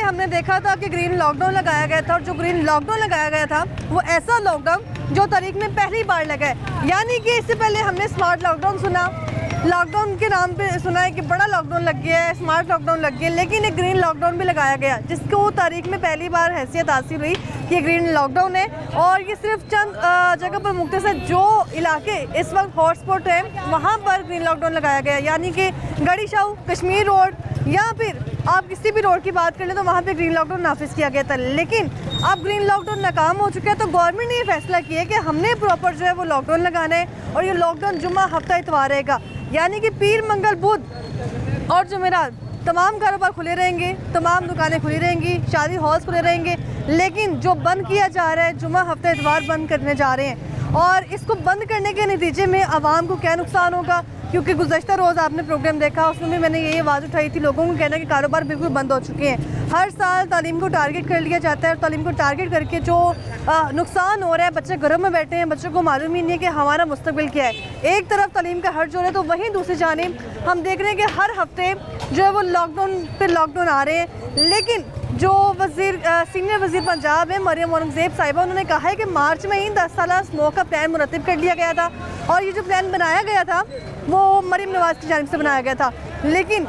हमने देखा था कि ग्रीन लॉकडाउन लगाया गया था, और जो ग्रीन लॉकडाउन लगाया गया था वो ऐसा लॉकडाउन जो तारीख में पहली बार लगा है। यानी कि इससे पहले हमने स्मार्ट लॉकडाउन सुना, लॉकडाउन के नाम पे सुना है कि बड़ा लॉकडाउन लग गया है, स्मार्ट लॉकडाउन लग गया, लेकिन एक ग्रीन लॉकडाउन भी लगाया गया जिसको तारीख में पहली बार हैसियत हासिल हुई कि ग्रीन लॉकडाउन है। और ये सिर्फ चंद जगह पर मुख्तसर जो इलाके इस वक्त हॉटस्पॉट हैं वहाँ पर ग्रीन लॉकडाउन लगाया गया, यानी कि गढ़ी शाहू, कश्मीर रोड, या फिर आप किसी भी रोड की बात कर लें तो वहाँ पे ग्रीन लॉकडाउन नाफिज किया गया था। लेकिन अब ग्रीन लॉकडाउन नाकाम हो चुका है, तो गवर्नमेंट ने ये फैसला किया है कि हमने प्रॉपर जो है वो लॉकडाउन लगाना है, और ये लॉकडाउन जुम्मा हफ्ता इतवार रहेगा, यानी कि पीर, मंगल, बुध और जुमेरात तमाम कारोबार खुले रहेंगे, तमाम दुकानें खुली रहेंगी, शादी हॉल्स खुले रहेंगे। लेकिन जो बंद किया जा रहा है, जुम्मा हफ्ता इतवार बंद करने जा रहे हैं, और इसको बंद करने के नतीजे में आवाम को क्या नुकसान होगा, क्योंकि गुज़श्ता रोज़ आपने प्रोग्राम देखा, उसमें भी मैंने यही आवाज़ उठाई थी, लोगों को कहना कि कारोबार बिल्कुल बंद हो चुके हैं। हर साल तालीम को टारगेट कर लिया जाता है, और तालीम को टारगेट करके जो नुकसान हो रहा है, बच्चे घरों में बैठे हैं, बच्चों को मालूम ही नहीं है कि हमारा मुस्तकबिल क्या है। एक तरफ तालीम का हर्ज हो रहा है, तो वहीं दूसरी जानिब हम देख रहे हैं कि हर हफ्ते जो है वो लॉकडाउन पर लॉकडाउन आ रहे हैं। लेकिन जो सीनियर वज़ीर पंजाब है मरियम औरंगज़ेब साहिबा, उन्होंने कहा है कि मार्च में ही 10 साला स्मोक का प्लान मुरतब कर लिया गया था, और ये जो प्लान बनाया गया था वो मरियम नवाज़ की जानिब से बनाया गया था। लेकिन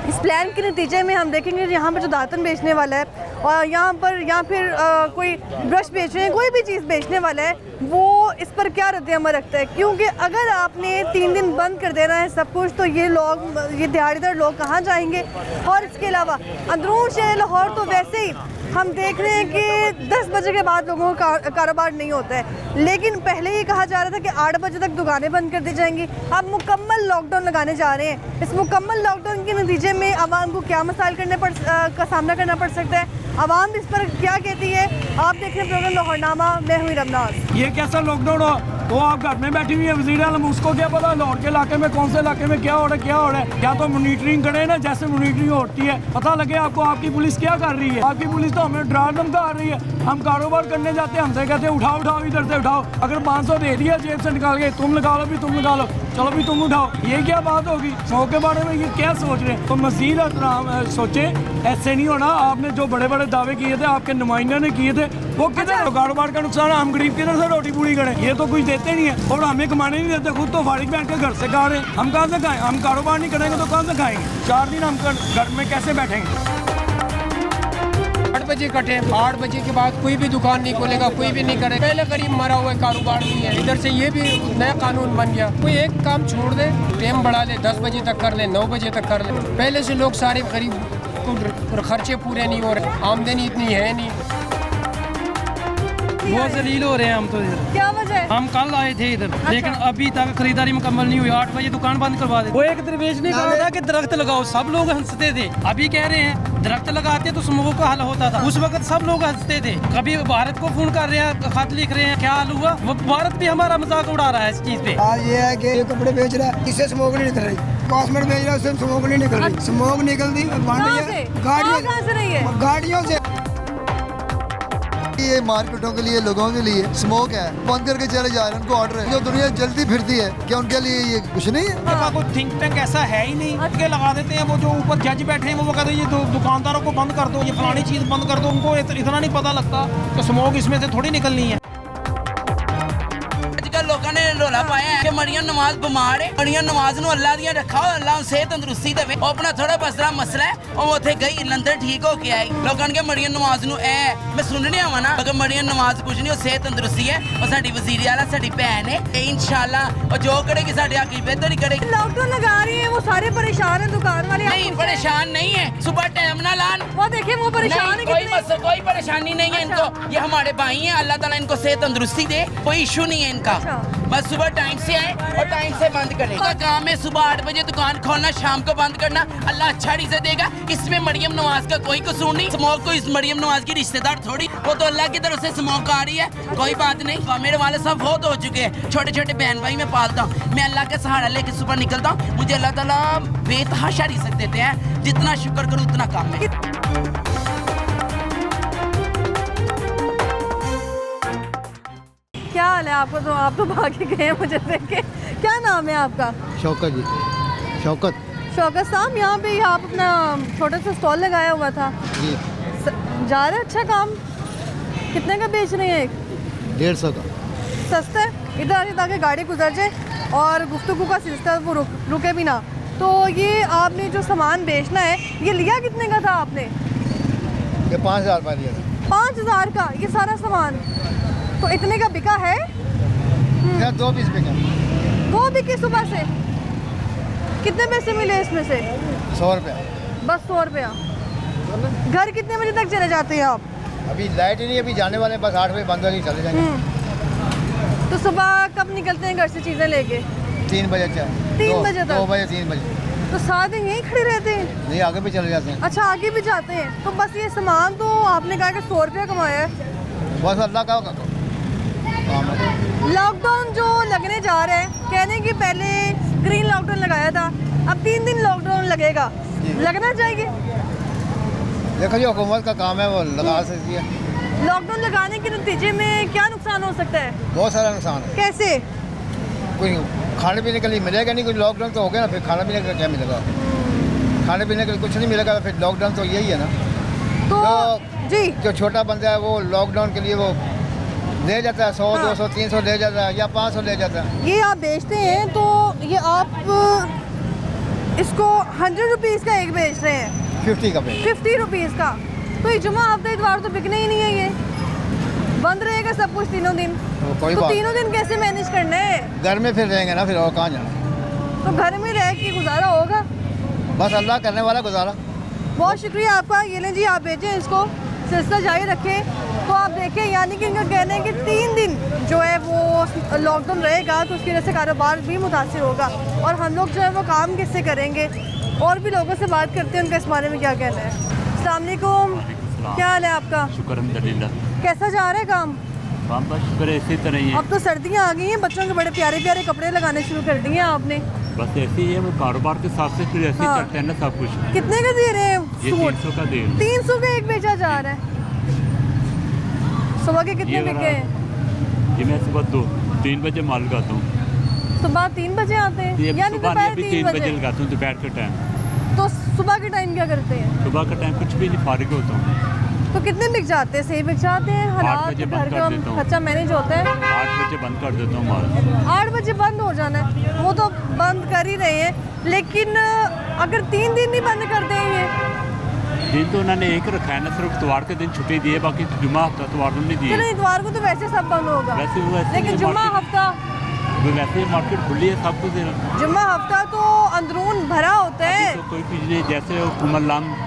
इस प्लान के नतीजे में हम देखेंगे यहाँ पर जो दातन बेचने वाला है, और यहाँ पर या फिर कोई ब्रश बेच रहे हैं, कोई भी चीज़ बेचने वाला है, वो इस पर क्या रद्द-ए-अमल रखता है। क्योंकि अगर आपने 3 दिन बंद कर देना है सब कुछ, तो ये दिहाड़ीदार लोग कहाँ जाएंगे। और इसके अलावा अंदरून शहर लाहौर तो वैसे ही हम देख रहे हैं कि 10 बजे के बाद लोगों का कारोबार नहीं होता है, लेकिन पहले ये कहा जा रहा था कि 8 बजे तक दुकानें बंद कर दी जाएंगी। अब मुकम्मल लॉकडाउन लगाने जा रहे हैं। इस मुकम्मल लॉकडाउन के नतीजे में आवाम को क्या मसाइल का सामना करना पड़ सकता है, आवाम इस पर क्या कहती है, आप देख रहे हैं प्रोग्राम लाहौरनामा, मैं हुई रमनाज। ये कैसा लॉकडाउन हो, वो आप घर में बैठी हुई है वज़ीर आलम, उसको क्या पता लाहौर के इलाके में कौन से इलाके में क्या हो रहा है, क्या हो रहा है। क्या तो मॉनिटरिंग करे ना, जैसे मॉनिटरिंग होती है, पता लगे आपको आपकी पुलिस क्या कर रही है। आपकी पुलिस तो हमें डरा धमका रही है। हम कारोबार करने जाते हैं, हमसे कहते हैं उठाओ उठाओ, इधर से उठाओ। अगर 500 दे दिया जेब से निकाल के, तुम लगा लो भी, तुम लगा लो, चलो भी तुम उठाओ। ये क्या बात होगी। स्मोक के बारे में ये क्या सोच रहे हैं। तो मज़ीद सोचे, ऐसे नहीं होना। आपने जो बड़े बड़े दावे किए थे, आपके नुमाइंदे ने किए थे, वो किधर कारोबार का नुकसान है। हम गरीब किधर से रोटी पूरी करें, ये तो कुछ देते नहीं है, और हमें कमाने नहीं देते। खुद तो फारिग बैठ के घर से खा रहे हैं, हम कहाँ से खाएं। हम कारोबार नहीं करेंगे तो कहाँ से खाएंगे। 4 दिन हम घर में कैसे बैठेंगे। 8 बजे कटे, 8 बजे के बाद कोई भी दुकान नहीं खोलेगा, कोई भी नहीं करे। पहले गरीब मरा हुआ है, कारोबार नहीं है। इधर से ये भी नया कानून बन गया, कोई एक काम छोड़ दे, टाइम बढ़ा ले, 10 बजे तक कर ले, 9 बजे तक कर ले। पहले से लोग सारे गरीब को खर्चे पूरे नहीं हो रहे, आमदनी इतनी है नहीं। बहुत जलील हो रहे हैं हम तो इधर। क्या वजह है? हम कल आए थे इधर, लेकिन अभी तक खरीदारी मुकम्मल नहीं हुई। 8 बजे दुकान बंद करवा दे। वो एक दरवेश ने कहा था कि दरख्त लगाओ, सब लोग हंसते थे। अभी कह रहे हैं दरख्त लगाते तो स्मोक का हल होता था। उस वक्त सब लोग हंसते थे। कभी भारत को फोन कर रहे हैं, खत लिख रहे हैं, क्या हाल हुआ। वो भारत भी हमारा मजाक उड़ा रहा है इस चीज पे। ये है कि ये कपड़े बेच रहा है, इससे स्मोक नहीं निकल रही। कॉस्मेट बेच रहा है, उससे स्मोक नहीं निकल रही। स्मोक निकलती गाड़ियों से। ये मार्केटों के लिए, लोगों के लिए स्मोक है, बंद करके चले जा रहे हैं। उनको ऑर्डर है। जो दुनिया जल्दी फिरती है, क्या उनके लिए ये कुछ नहीं है। कोई थिंक टैंक ऐसा है ही नहीं के लगा देते हैं। वो जो ऊपर जज बैठे हैं, वो कहते हैं ये दुकानदारों को बंद कर दो, ये फलानी चीज बंद कर दो। उनको इतना नहीं पता लगता कि स्मोक इसमें से थोड़ी निकलनी है। लोगों ने रोला पाया है कि मरियम नवाज बीमार है। मरियम नवाज ਨੂੰ अल्लाह ਦੀਆਂ ਰੱਖਾ और अल्लाह ਨੂੰ सेहत तंदुरुस्ती देवे। ਉਹ अपना थोड़ा बसरा मसला है, ਉਹ ਉੱਥੇ ਗਈ ਲੰਡਨ ਠੀਕ ਹੋ ਕੇ ਆਈ। ਲੋਕਾਂ ਨੇ ਕਿ ਮਰੀਮ ਨਵਾਜ਼ ਨੂੰ ਮੈਂ ਸੁਣਨੇ ਆਵਾਂ ਨਾ ਕਿ ਮਰੀਮ ਨਵਾਜ਼ ਕੁਝ ਨਹੀਂ, ਉਹ ਸਿਹਤ ਤੰਦਰੁਸਤੀ ਹੈ। ਉਹ ਸਾਡੀ ਵਜ਼ੀਰ ਆਲਾ, ਸਾਡੀ ਭੈਣ है। इंशाल्लाह वो जो करेगी साढ़े आगे बेहतर ही करेगी। लॉकडाउन लगा रही है, वो सारे परेशान है, दुकान वाले नहीं परेशान नहीं है। सुबह टाइम ना लान, वो देखे वो परेशान है। कोई परेशानी नहीं है इनको। ये हमारे भाई हैं, अल्लाह ताला इनको सेहत तंदुरुस्ती दे, कोई इशू नहीं है इनका। बस सुबह टाइम से आए और टाइम से बंद करें। का काम है सुबह 8 बजे दुकान खोलना, शाम को बंद करना। अल्लाह अच्छा रिज़्क़ देगा, इसमें मरियम नवाज का कोई कसूर नहीं। स्मोक को इस मरियम नवाज की रिश्तेदार थोड़ी, वो तो अल्लाह की तरफ से स्मोक आ रही है, कोई बात नहीं। मेरे वाले सब बहुत हो चुके हैं, छोटे छोटे बहन भाई मैं पालता हूँ। मैं अल्लाह का सहारा लेके सुबह निकलता हूँ। मुझे अल्लाह ताला बेतहाशा रिज़्क़ देते हैं, जितना शुक्र करूँ उतना कम है। क्या हाल है आपको? तो आप तो भाग ही गए हैं मुझे देख के। क्या नाम है आपका? शौकत जी। शौकत शौकत साहब, यहाँ पे आप अपना छोटा सा स्टॉल लगाया हुआ था, जा रहा है अच्छा काम? कितने का बेच रहे हैं? एक 150 का सस्ता है, इधर आके ताकि गाड़ी गुजर जाए और गुफ्तगू का सिलसिला वो रुके भी ना। तो ये आपने जो सामान बेचना है, ये लिया कितने का था आपने? ये 5000 रुपये दिया था। 5000 का ये सारा सामान? तो इतने का बिका है? क्या 2 पीस बिका? वो बिके सुबह से? कितने पैसे मिले इसमें से? 100 रुपया। बस 100 रुपया। घर कितने बजे तक चले जाते हैं आप? अभी लाइट ही नहीं, अभी जाने वाले हैं, बस 8 बजे बंद होगी, चले जाएंगे। तो सुबह कब निकलते हैं घर से चीज़ें लेके? 3 बजे। अच्छा 3 बजे तक? 2 बजे 3 बजे। तो सारा दिन यहीं खड़े रहते हैं? नहीं, आगे भी चले जाते हैं। अच्छा, आगे भी जाते हैं। तो बस ये सामान तो आपने कहा कि 100 रुपया कमाया है। बस अल्लाह का काम है। लॉकडाउन जो लगने जा रहा है, कहने की पहले ग्रीन लॉकडाउन लगाया था, अब 3 दिन लॉकडाउन लगेगा, लगना चाहिए? देखो जी, हुकूमत का काम है, वो लगा सकती है। लॉकडाउन लगाने के नतीजे में क्या नुकसान हो सकता है? बहुत सारा नुकसान है। कैसे? कोई खाने पीने के लिए मिलेगा नहीं, कुछ लॉकडाउन तो हो गया ना, फिर खाने पीने का क्या मिलेगा? खाने पीने के लिए कुछ नहीं मिलेगा, फिर लॉकडाउन तो यही है ना। तो जी, जो छोटा बंदा है वो लॉकडाउन के लिए वो ले जाता है 100, 200, 300 ले जाता है, या 500 ले जाता है। ये आप बेचते हैं तो ये आप इसको 100 रुपीज़ का एक बेच रहे हैं? 50 का पे। 50 रुपीज़ का? तो ये जुमा हफ्ता इतवार तो बिकने ही नहीं है, ये बंद रहेगा सब कुछ तीनों दिन। कोई तो बात, तीनों दिन कैसे मैनेज करना है? घर में फिर रहेंगे ना, फिर और कहाँ जाना? तो घर में रह के गुजारा होगा? बस अल्लाह करने वाला गुजारा। बहुत शुक्रिया आपका। ये लें जी, आप बेचें इसको, सिलसिला जारी रखें। तो आप देखें, यानी कि इनका कहना है कि 3 दिन जो है वो लॉकडाउन रहेगा, तो उसकी वजह से कारोबार भी मुतासिर होगा। और हम लोग जो है वो काम किससे करेंगे? और भी लोगों से बात करते हैं, उनका इस बारे में क्या कहना है। अस्सलाम वालेकुम, क्या हाल है आपका? शुक्र अल्हम्दुलिल्लाह। कैसा जा रहा है काम? काम बस शुक्र है, इसी तरह ही है। अब तो सर्दियाँ आ गई हैं, बच्चों के बड़े प्यारे प्यारे कपड़े लगाने शुरू कर दिए हैं आपने। बस ऐसे ही है, वो कारोबार के हिसाब से फिर ऐसे ही हाँ। चलते हैं ना सब कुछ। कितने का दे रहे हैं ये सूट? 300 का दे रहे हैं। 300 का एक बेचा जा रहा है। सुबह के कितने ये बिके हैं? ये मैं सुबह 3 बजे माल लगाता हूँ। सुबह 3 बजे आते हैं, ये यानी सुबह नहीं, दोपहर अभी 3 3 बजे लगाता हूँ दोपहर के टाइम। तो सुबह के टाइम क्या करते हैं? सुबह का टाइम कुछ भी नहीं, फारिग होता हूँ। तो कितने बिक जाते हैं? सही बिक जाते हैं? 8 हालात बजे घर बंद का कर देता हूँ। खर्चा मैनेज होता है? 8 बजे बंद कर देता हूँ माल। 8 बजे बंद हो जाना है, वो तो बंद कर ही रहे हैं, लेकिन अगर 3 दिन नहीं बंद करते हैं ये? दिन तो उन्होंने एक रखा है ना, सिर्फ इतवार के दिन छुट्टी दी है, बाकी जुम्मा हफ्ता इतवार को नहीं चलो, दिए। इतवार को तो वैसे सब बंद होगा, वैसे वो ऐसे लेकिन ही जुम्मा मार्केट- हफ्ता, वैसे ही मार्केट खुली है, सब कुछ है। जुम्मा हफ्ता तो अंदरून भरा होता है। तो कोई चीज़ नहीं, जैसे हुकूमत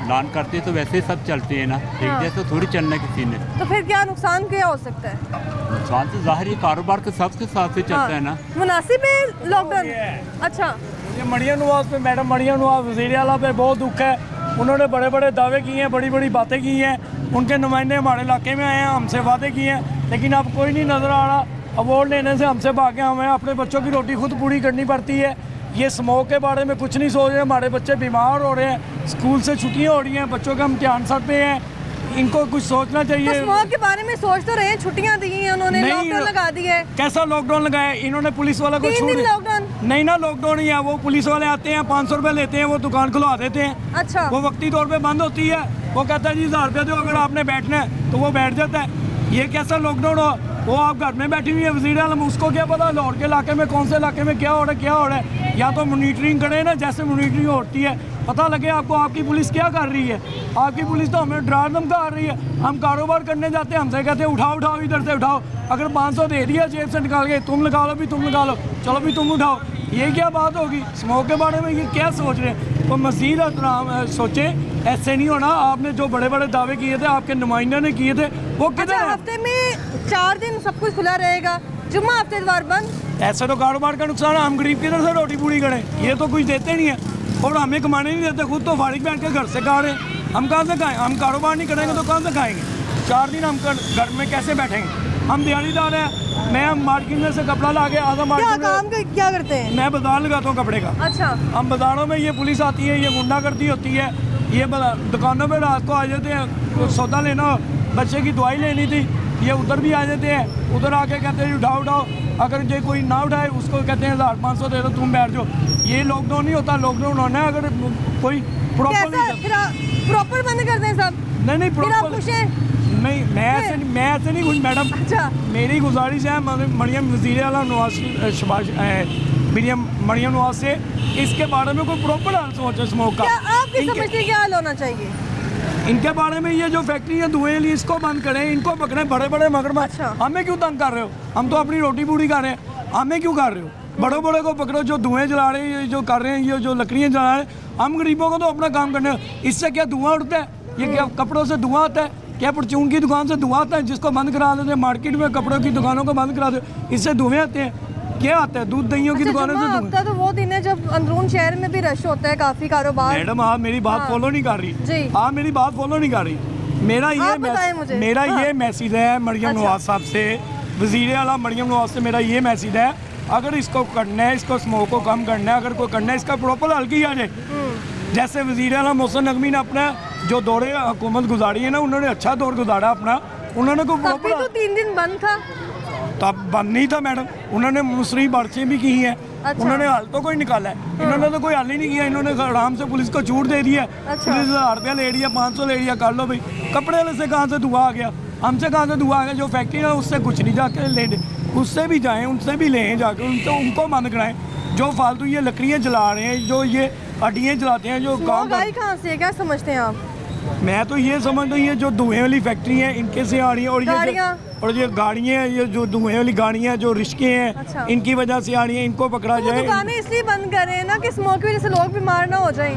लान करती है तो वैसे ही सब चलते हैं ना, एक हाँ। जैसे थोड़ी चलना किसी ने। तो फिर क्या नुकसान क्या हो सकता है? नुकसान तो जाहिर है कारोबार के सबके साथ से चलता है ना। मुनासिब है लॉकडाउन? अच्छा, ये मरियम नवाज पे, मैडम मरियम नवाज वज़ीर आला पे बहुत दुख है। उन्होंने बड़े बड़े दावे किए हैं, बड़ी बड़ी बातें की हैं, उनके नुमाइंदे हमारे इलाके में आए हैं, हमसे वादे किए हैं, लेकिन अब कोई नहीं नज़र आ रहा। अवार्ड लेने से हमसे भागे, हमें अपने बच्चों की रोटी खुद पूरी करनी पड़ती है। ये स्मोक के बारे में कुछ नहीं सोच रहे, हमारे बच्चे बीमार हो रहे हैं, स्कूल से छुट्टियाँ हो रही हैं, बच्चों के हम ध्यान सर पे हैं, इनको कुछ सोचना तो चाहिए। स्मोक के बारे में सोच तो रहे हैं, छुट्टियां दी हैं उन्होंने, नहीं, लॉकडाउन लगा दिया है। कैसा लॉकडाउन लगाया इन्होंने? पुलिस वाला को 3 छूट दिन लॉकडाउन? नहीं ना, लॉकडाउन ही है। वो पुलिस वाले आते हैं, 500 रुपये लेते हैं, वो दुकान खुलवा देते हैं। अच्छा, वो वक्ती तौर पे बंद होती है, वो कहता है जी 1000 रुपये दो, अगर आपने बैठना है तो वो बैठ जाता है। ये कैसा लॉकडाउन हो? वो आप घर में बैठी हुई है वज़ीर आलम, उसको क्या पता लाहौर के इलाके में कौन से इलाके में क्या हो रहा है, क्या हो रहा है। या तो मॉनिटरिंग करें ना, जैसे मॉनिटरिंग होती है, पता लगे आपको आपकी पुलिस क्या कर रही है। आपकी पुलिस तो हमें डरा धमका रही है। हम कारोबार करने जाते हैं, हमसे कहते हैं उठाओ उठाओ, इधर से उठाओ। अगर 500 दे दिया जेब से निकाल के, तुम निकालो भी, तुम निकालो, चलो भी तुम उठाओ। ये क्या बात होगी? स्मोक के बारे में ये क्या सोच रहे हैं? तो मज़ीद सोचें, ऐसे नहीं होना। आपने जो बड़े बड़े दावे किए थे, आपके नुमाइंदों ने किए थे, वो किधर अच्छा, है? हफ्ते में 4 दिन सब कुछ खुला रहेगा, जुम्मा हफ्ते इतवार बंद? ऐसे तो कारोबार का नुकसान है। हम गरीब किधर से रोटी पूरी करें? ये तो कुछ देते नहीं है और हमें कमाने नहीं देते, खुद तो फारिग बैठ के घर से खा रहे हैं। हम कहाँ से खाएं? हम कारोबार नहीं करेंगे तो कहाँ से खाएंगे? 4 दिन हम घर में कैसे बैठेंगे? हम दिहाड़ीदार हैं। मैं मार्केट में से कपड़ा ला के आधा क्या मार्केट काम में, क्या करते हैं? मैं बाजार लगाता हूँ कपड़े का। अच्छा, हम बाजारों में, ये पुलिस आती है, ये गुंडागर्दी होती है, ये दुकानों पे रात को आ जाते हैं, सौदा लेना हो, बच्चे की दवाई लेनी थी, ये उधर भी आ जाते हैं। उधर आके कहते हैं उठाओ उठाओ, अगर जो कोई ना उठाए उसको कहते हैं 1500 दे दो, तुम बैठ जाओ। ये लॉकडाउन नहीं होता, लॉकडाउन होना है अगर कोई प्रॉपर कैसा फिर प्रॉपर बंद कर दें सब? नहीं फिर आप प्रॉपर खुश हैं? नहीं, मैं ऐसे नहीं खुश मैडम। अच्छा। मेरी गुजारिश है मरियम वज़ीर आला नवाज शहबाज मरियम नवाज से इसके बारे में कोई प्रॉपर हल सोचे स्मोक का। क्या आपकी समझते क्या हल होना चाहिए? इनके बारे में ये जो फैक्ट्री है धुएं वाली इसको बंद करें, इनको पकड़ें, बड़े बड़े मगरमच्छ। अच्छा। हमें क्यों तंग कर रहे हो? हम तो अपनी रोटी पूरी कर रहे हैं, हमें क्यों कर रहे हो? बड़े बड़े को पकड़ो जो धुएं जला रहे हैं, जो कर रहे हैं, ये जो लकड़ियाँ जला रहे हैं। हम गरीबों को तो अपना काम करने हैं। इससे क्या धुआं उठता है? ये क्या कपड़ों से धुआं आता है? क्या परचून की दुकान से धुआं आता है जिसको बंद करा देते हैं? मार्केट में कपड़ों की दुकानों को बंद करा देते, इससे धुएं आते हैं। क्या आता है? दूध दहियों की दुकानों से जुम्मा धुएं। हफ्ता तो वो दिन है जब अंदरून शहर में भी रश होता है, काफी कारोबार। मैडम आप मेरी बात हाँ। फॉलो नहीं कर रही। जी। आप मेरी बात फॉलो नहीं कर रही। मेरा आप बताएं मुझे। मेरा हाँ। ये मैसेज है मरियम अच्छा। नवाज साहब से, वज़ीर आला मरियम नवाज से मेरा ये मैसेज है, अगर इसको करना है, इसको स्मोक को कम करना है, अगर कोई करना है, इसका प्रॉपर हल किया जाए। जैसे वज़ीर आला मोहसिन नकवी ने अपना जो दौरे हुकूमत गुजारी है ना, उन्होंने अच्छा दौर गुजारा अपना, उन्होंने कोई तब भी तो प्रॉपर 3 दिन बंद था। तब बंद नहीं था मैडम, उन्होंने मुसरी बर्चें भी की हैं। अच्छा। उन्होंने हल तो कोई निकाला है, इन्होंने तो कोई हल ही नहीं किया। इन्होंने आराम से पुलिस को छूट दे दिया। अच्छा। पुलिस 1000 रुपया ले लिया, 500 ले लिया, कर लो भाई। कपड़े वाले से कहाँ से धुआं आ गया? हमसे कहाँ से धुआं आ गया? जो फैक्ट्री है उससे कुछ नहीं, जाके ले उससे भी जाएँ, उनसे भी लें जाके, उनको बंद कराएं। जो फालतू ये लकड़ियाँ जला रहे हैं, जो ये हड्डियाँ जलाते हैं, जो काम गाय कहाँ से है, क्या समझते हैं आप? मैं तो ये समझता हूँ ये जो धुएं वाली फैक्ट्री है इनके से आ रही है, और ये गाड़ियाँ हैं, ये जो धुएं वाली गाड़ियाँ हैं, जो रिश्के हैं, अच्छा। इनकी वजह से आ रही हैं, इनको पकड़ा वो जाए। दुकानें इसलिए बंद कर रहे हैं ना कि स्मोक की वजह से लोग बीमार ना हो जाएं।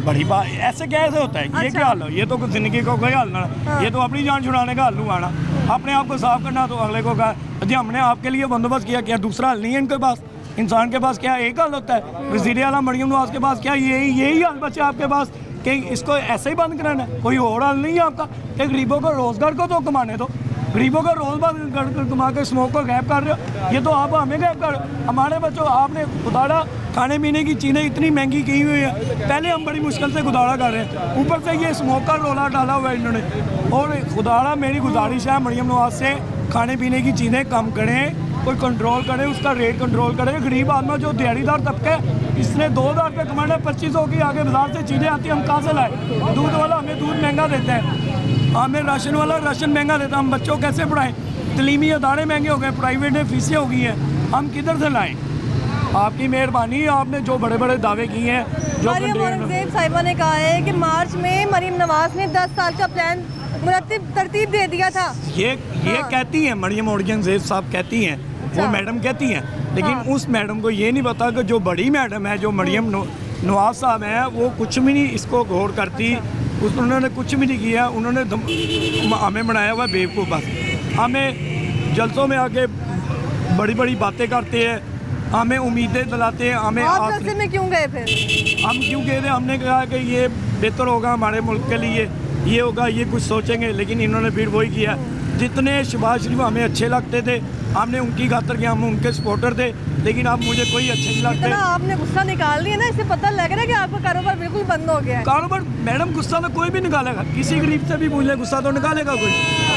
बड़ी बात, ऐसे कैसे होता है? ये अच्छा। क्या हाल है? ये तो जिंदगी को कोई हाल ना, हाँ। ये तो अपनी जान छुड़ाने का हल हुआ ना। अपने आप को साफ करना, तो अगले को कहा जी हमने आपके लिए बंदोबस्त किया, क्या दूसरा हल नहीं है इनके पास? इंसान के पास क्या एक हल होता है? वज़ीर आला मरियम नवाज के पास क्या यही हल बचा आपके पास कि इसको ऐसे ही बंद कराना है? कोई और हल नहीं है आपका कि गरीबों को रोज़गार को तो कमाने दो। गरीबों को रोज़गार कमा के स्मोक को गैप कर रहे हो, ये तो आप हमें गैप कर रहे हो। हमारे बच्चों, आपने खुदाड़ा खाने पीने की चीज़ें इतनी महंगी की हुई है, पहले हम बड़ी मुश्किल से खुदाड़ा कर रहे हैं, ऊपर से ये स्मोक का रोला डाला हुआ है इन्होंने। और खुदाड़ा, मेरी गुजारिश है मरियम नवाज से, खाने पीने की चीज़ें कम करें, कोई कंट्रोल करे, उसका रेट कंट्रोल करे। गरीब आदमी जो दिहाड़ीदार तबका है, इसने 2000 रुपये कमाना है, 2500 की आगे बाजार से चीज़ें आती हैं, हम कहाँ से लाए? दूध वाला हमें दूध महंगा देता है, हमें राशन वाला राशन महंगा देता है, हम बच्चों कैसे पढ़ाएं? तलीमी अदारे महंगे हो गए, प्राइवेट फीसें हो गई हैं, हम किधर से लाएं? आपकी मेहरबानी, आपने जो बड़े बड़े दावे किए हैं, जो मरियम औरंगजेब साहिबा ने कहा है कि मार्च में मरियम नवाज ने 10 साल का प्लान तरतीब दे दिया था। ये हाँ। कहती हैं मरियम औरंगजेब साहब कहती हैं, वो अच्छा। मैडम कहती हैं, लेकिन हाँ। उस मैडम को ये नहीं पता कि जो बड़ी मैडम है, जो मरियम नवाज साहब हैं, वो कुछ भी नहीं इसको गौर करती। उन्होंने कुछ भी नहीं किया, उन्होंने हमें बनाया हुआ बेवकूफ़। बस हमें जलसों में आके बड़ी बड़ी बातें करते हैं, हमें उम्मीदें दिलाते हैं, हमें आप जलसे में क्यों गए फिर? हम क्यों गए थे? हमने कहा कि ये बेहतर होगा हमारे मुल्क के लिए, ये होगा, ये कुछ सोचेंगे, लेकिन इन्होंने फिर वही किया। जितने शहबाज शरीफ हमें अच्छे लगते थे, हमने उनकी खातर के हम उनके सपोर्टर थे, लेकिन अब मुझे कोई अच्छे नहीं लगते। इतना आपने गुस्सा निकाल लिया ना, इससे पता लग रहा है कि आपका कारोबार बिल्कुल बंद हो गया है। कारोबार मैडम, गुस्सा तो कोई भी निकालेगा, किसी गरीब से भी पूछ ले, गुस्सा तो निकालेगा कोई।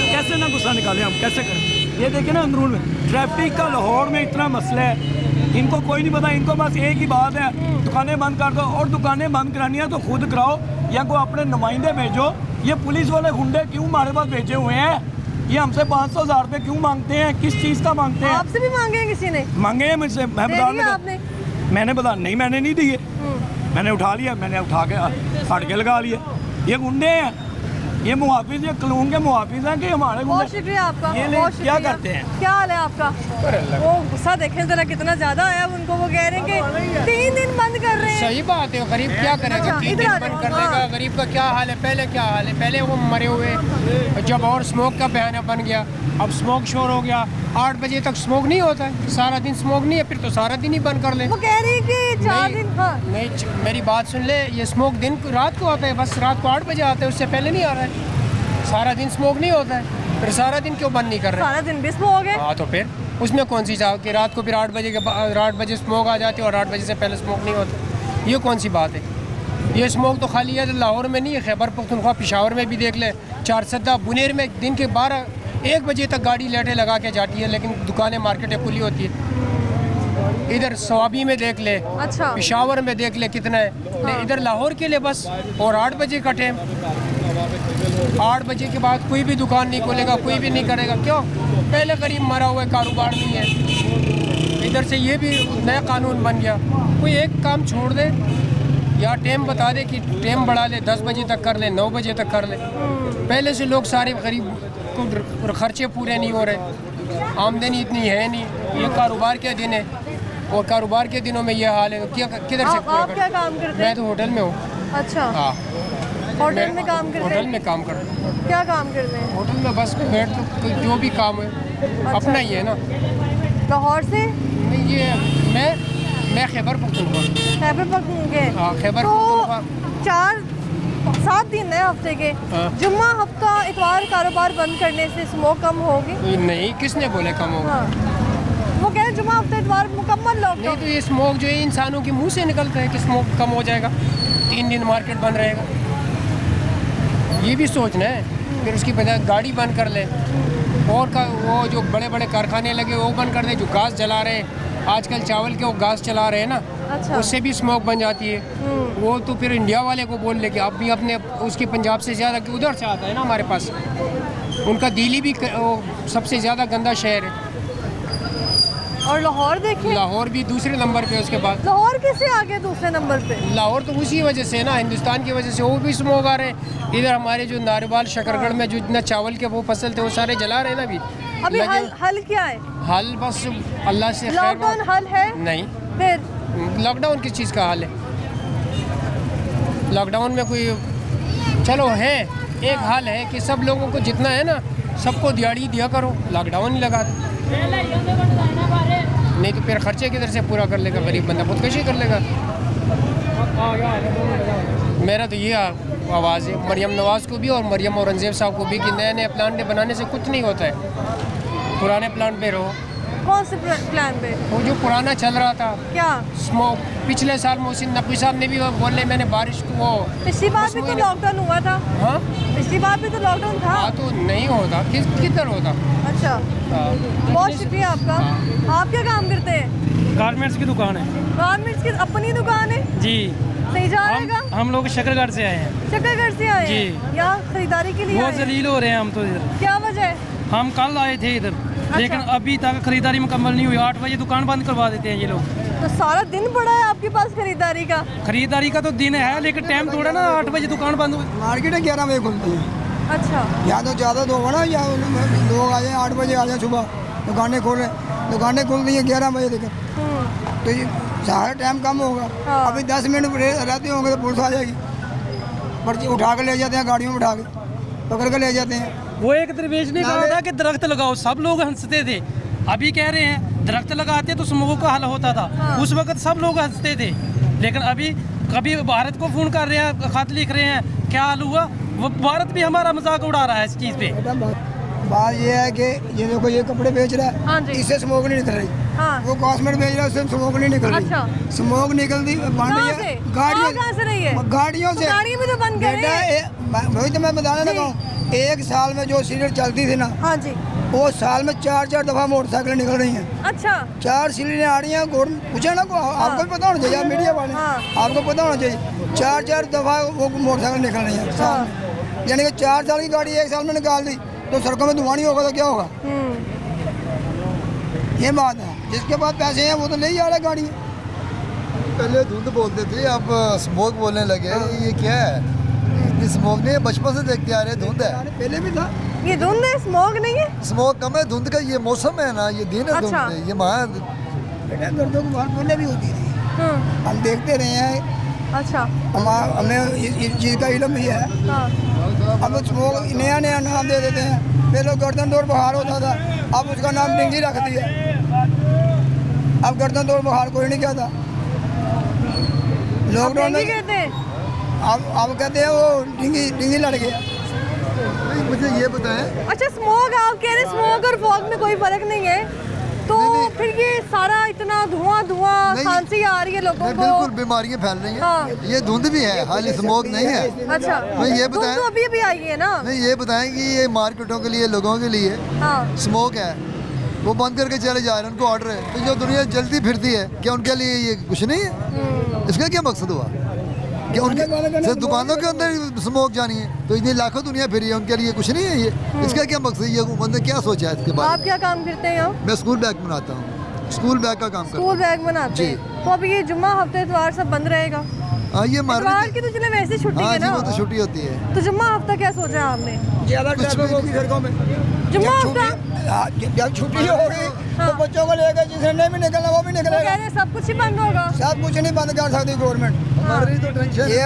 कैसे ना गुस्सा निकाले, हम कैसे करें? ये देखिए ना, अंदरून में ट्रैफिक का लाहौर में इतना मसला है, इनको कोई नहीं पता। इनको बस एक ही बात है, दुकानें बंद कर दो, और दुकानें बंद करानी है तो खुद कराओ, या कोई अपने नुमाइंदे भेजो। ये पुलिस वाले गुंडे क्यों हमारे पास भेजे हुए हैं? ये हमसे 500,000 रुपये क्यों मांगते हैं? किस चीज़ का मांगते हैं? आपसे भी मांगे हैं किसी ने? मांगे हैं मुझसे, मैं दे बता दिया दूँ। आपने? मैंने बता नहीं, मैंने नहीं दिए, मैंने उठा लिया, मैंने उठा के फाड़ के लगा लिया। ये गुंडे हैं, ये मुहाफिज, ये कानून के मुहाफिज हैं कि हमारे बहुत गुंडे। शुक्रिया आपका। ये बहुत क्या शुक्रिया। करते हैं? क्या हाल है आपका? वो गुस्सा देखें जरा कितना ज्यादा आया उनको। वो कह रहे हैं कि 3 दिन बंद कर रहे हैं। सही बात है, गरीब क्या करेगा? अच्छा, 3 इधर दिन आ बंद जाओ। कर देगा। हाँ। गरीब का क्या हाल है? पहले क्या हाल है? पहले वो मरे हुए, जब और स्मोक का बहाना बन गया, अब स्मोक शोर हो गया। 8 बजे तक स्मोक नहीं होता है, सारा दिन स्मोक नहीं है, फिर तो सारा दिन ही बंद कर ले। वो कह रही है कि 4 नहीं, दिन। हाँ, नहीं, मेरी बात सुन ले, ये स्मोक दिन रात को आता है, बस रात को 8 बजे आता है, उससे पहले नहीं आ रहा है। सारा दिन स्मोक नहीं होता है, फिर सारा दिन क्यों बंद नहीं कर रहे? सारा दिन भी स्मोक है। हाँ, तो फिर उसमें कौन सी चाह कि रात को फिर 8 बजे के बाद 8 बजे स्मोक आ जाती है और 8 बजे से पहले स्मोक नहीं होता? ये कौन सी बात है? ये स्मोक तो खाली है लाहौर में नहीं है, खैबर पख्तूनख्वा, पेशावर में भी देख ले, चारसदा, बुनेर में दिन के 12-1 बजे तक गाड़ी लेटे लगा के जाती है, लेकिन दुकानें मार्केटें खुली होती है। इधर स्वाबी में देख ले, अच्छा पिशावर में देख ले कितना है। इधर लाहौर के लिए बस। और 8 बजे का टाइम, 8 बजे के बाद कोई भी दुकान नहीं खोलेगा, कोई भी नहीं करेगा। क्यों? पहले गरीब मरा हुआ है, कारोबार नहीं है। इधर से ये भी नया कानून बन गया, कोई एक काम छोड़ दे या टाइम बता दे कि टाइम बढ़ा ले, 10 बजे तक कर ले, 9 बजे तक कर ले। पहले से लोग सारे गरीब को खर्चे पूरे नहीं हो रहे, आमदनी इतनी है नहीं। ये कारोबार के दिन है और कारोबार के दिनों में ये हाल है, तो क्या किधर से पूरा आप क्या करें? काम करते मैं हैं? तो होटल में हूँ। अच्छा, हाँ, होटल में काम करते होटल हैं? में काम करता हूँ। क्या काम करते हैं? होटल में बस बैठ तो जो भी काम है अपना ही है ना। लाहौर से? नहीं, ये मैं खैबर पख्तूनख्वा। खैबर पख्तूनख्वा। हाँ, खैबर तो पख्तूनख्वा। 7 दिन है हफ्ते के, हाँ। जुम्मा हफ्ता इतवार कारोबार बंद करने से स्मोक कम होगी? नहीं, किसने बोले कम होगा? हाँ, वो कह रहे जुम्मा हफ्ता इतवार मुकम्मल नहीं, लॉकडाउन। तो ये स्मोक जो है इंसानों के मुंह से निकलता है कि स्मोक कम हो जाएगा, 3 दिन मार्केट बंद रहेगा। ये भी सोचना है। फिर उसकी बजाय गाड़ी बंद कर ले, और वो जो बड़े बड़े कारखाने लगे वो बंद कर दे, जो गैस जला रहे हैं आजकल, चावल के वो गैस चला रहे हैं ना, अच्छा। उससे भी स्मोक बन जाती है। वो तो फिर इंडिया वाले को बोल ले कि आप भी अपने उसके पंजाब से ज़्यादा कि उधर से आता है ना हमारे पास। उनका दिल्ली भी सबसे ज़्यादा गंदा शहर है। और लाहौर देखिए, लाहौर भी दूसरे नंबर पे है उसके बाद। लाहौर कैसे आ गया दूसरे नंबर पे? लाहौर तो उसी वजह से ना, हिंदुस्तान की वजह से वो भी स्मोक आ रहे हैं। इधर हमारे जो नारवाल शकरगढ़ में जो इतना चावल के वो फसल थे वो सारे जला रहे हैं ना अभी लगे- हल क्या है? हाल बस अल्लाह से खैर लॉकडाउन हल है? नहीं, फिर लॉकडाउन किस चीज़ का हाल है? लॉकडाउन में कोई चलो है, एक हाल है कि सब लोगों को जितना है ना सबको दिहाड़ी दिया करो, लॉकडाउन ही लगा दो। नहीं तो फिर खर्चे किधर से पूरा कर लेगा गरीब बंदा? खुदकशी कर लेगा। मेरा तो ये आवाज़ है मरियम नवाज़ को भी और मरियम औरंगज़ेब साहब को भी कि नए नए प्लान बनाने से कुछ नहीं होता है। पुराने प्लान पे रहो। कौन से प्लान पे? वो जो पुराना चल रहा था क्या? स्मोक, पिछले साल मोहसिन नकवी साहब ने भी बोले मैंने बारिश को वो पिछली बार भी तो लॉकडाउन हुआ था। हाँ, पिछली बार भी तो लॉकडाउन था। हाँ तो नहीं होता, किधर होता? अच्छा, हाँ। बहुत शुक्रिया आपका। आप क्या काम करते हैं? गारमेंट्स की दुकान है गारमेंट्स की अपनी दुकान है? जी। सही जा रहेगा? हम लोग शकरगढ़ से आए हैं। शकरगढ़ से आए जी। हैं? यहाँ खरीदारी के लिए बहुत आए हैं? जलील हो रहे हैं हम तो इधर। क्या वजह है? हम कल आए थे इधर, लेकिन अभी तक खरीदारी मुकम्मल नहीं हुई। 8 बजे दुकान बंद करवा देते हैं ये लोग। तो सारा दिन पड़ा है आपके पास खरीदारी का? खरीदारी का तो दिन है, लेकिन टाइम थोड़ा ना, 8 बजे दुकान बंद हुई। मार्केट 11 बजे खुलती है। अच्छा, या तो ज़्यादा तो होगा ना, या लोग आ जाए 8 बजे आ जाए सुबह, दुकानें खोल रहे, दुकानें खुलती हैं 11 बजे तक, तो ये सारा टाइम कम होगा। हाँ। अभी 10 मिनट रहते होंगे तो पुलिस आ जाएगी, पर्ची उठा के ले जाते हैं, गाड़ियों में उठा के पकड़ के ले जाते हैं। वो एक दरवेश ने कहा था कि दरख्त लगाओ, सब लोग हंसते थे। अभी कह रहे हैं दरख्त लगाते तो स्मोक का हल होता था। हाँ। उस वक्त सब लोग हंसते थे, लेकिन अभी कभी भारत को फोन कर रहे हैं, खत लिख रहे हैं, क्या हाल हुआ? वो भारत भी हमारा मजाक उड़ा रहा है इस चीज़ पे। बात ये है कि ये देखो ये कपड़े बेच रहा हाँ है, जी। इससे स्मोक नहीं निकल रही। हाँ। वो कॉस्मेट बेच रहा है, उससे स्मोक नहीं निकल रही। अच्छा। स्मोक निकलती कहाँ से? कहाँ से रही है? गाड़ियों से। गाड़ी भी तो बंद कर रही है। वही तो मैं बताने लगा हूँ, एक साल में जो सिगरेट चलती थी ना, हाँ जी। वो साल में 4-4 दफा मोटरसाइकिल निकल रही हैं। अच्छा, 4 सिलेंडर आ रही हैं। पूछा ना को, आपको भी पता होना चाहिए, मीडिया वाले हाँ। आपको पता होना चाहिए। 4-4 दफा वो मोटरसाइकिल निकल रही है साल में। यानी कि 4 साल की गाड़ी एक साल में निकाल दी तो सड़कों में धुआं नहीं होगा तो क्या होगा? ये बात है। जिसके पास पैसे हैं वो तो ले ही आ रहा है गाड़ी। पहले धुंध बोलते थे, अब स्मोक बोलने लगे। ये क्या है? इतनी स्मोक नहीं है, बचपन से देखते आ रहे, धुंध है। पहले भी था। ये धुंध है, स्मोक नहीं है। स्मोक कम है, धुंध का ये मौसम है ना, ये दिन है। अच्छा। धुंध ये वहाँ बेटा गर्दों की बात पहले भी होती थी, हम देखते रहे हैं। अच्छा, हमें इस चीज़ का इल्म भी है। हाँ। अब स्मोक नया नया नाम दे देते हैं। पहले गर्दन तोड़ बुखार होता था, अब उसका नाम डिंगी रख दिया। अब गर्दन तोड़ बुखार कोई नहीं कहता। लॉकडाउन में कहते हैं। अब कहते हैं वो डिंगी लड़ गया। मुझे ये बताएं, अच्छा, स्मोक आप कह रहे स्मोक और फॉग में कोई फर्क नहीं है, तो फिर ये सारा इतना धुआं नहीं। खांसी आ रही है लोगों को। बिल्कुल बीमारियां फैल रही हाँ। हैं। ये धुंध भी है, हाल स्मोक नहीं है। अच्छा, नहीं, ये धुंध बताएं। तो अभी अभी आई है ना। नहीं, ये बताएं कि ये मार्केटों के लिए, लोगों के लिए हाँ। स्मोक है, वो बंद करके चले जा रहे हैं, उनको ऑर्डर है। तो जो दुनिया जल्दी फिरती है, क्या उनके लिए ये कुछ नहीं है? इसका क्या मकसद हुआ कि उनके सिर्फ दुकानों के अंदर स्मोक जानी है? तो इतनी लाखों दुनिया फिरी है, उनके लिए कुछ नहीं है ये? इसका क्या मकसद? ये हुकूमत ने क्या सोचा है इसके बारे आप क्या काम करते हैं यहाँ? में? मैं स्कूल बैग बनाता हूँ, स्कूल बैग का काम करता स्कूल बैग बनाते हैं। तो अब ये जुम्मा हफ्ते इतवार सब बंद रहेगा? हूँ। हाँ, ये इतवार की तो चले वैसे छुट्टी हाँ है जी, ना, वो तो छुट्टी होती है। तो जुम्मा हफ्ता क्या सोचा है आपने? ज़्यादा ट्रैफिक होगी सड़कों में। जुम्मा हफ्ता जब छुट्टी होगी तो बच्चों को लेकर जिसे नहीं भी निकलना वो भी वो कह निकलेगा। रहे हैं सब कुछ ही बंद होगा। सब कुछ नहीं बंद कर सकती गवर्नमेंट। हमारी तो टेंशन ये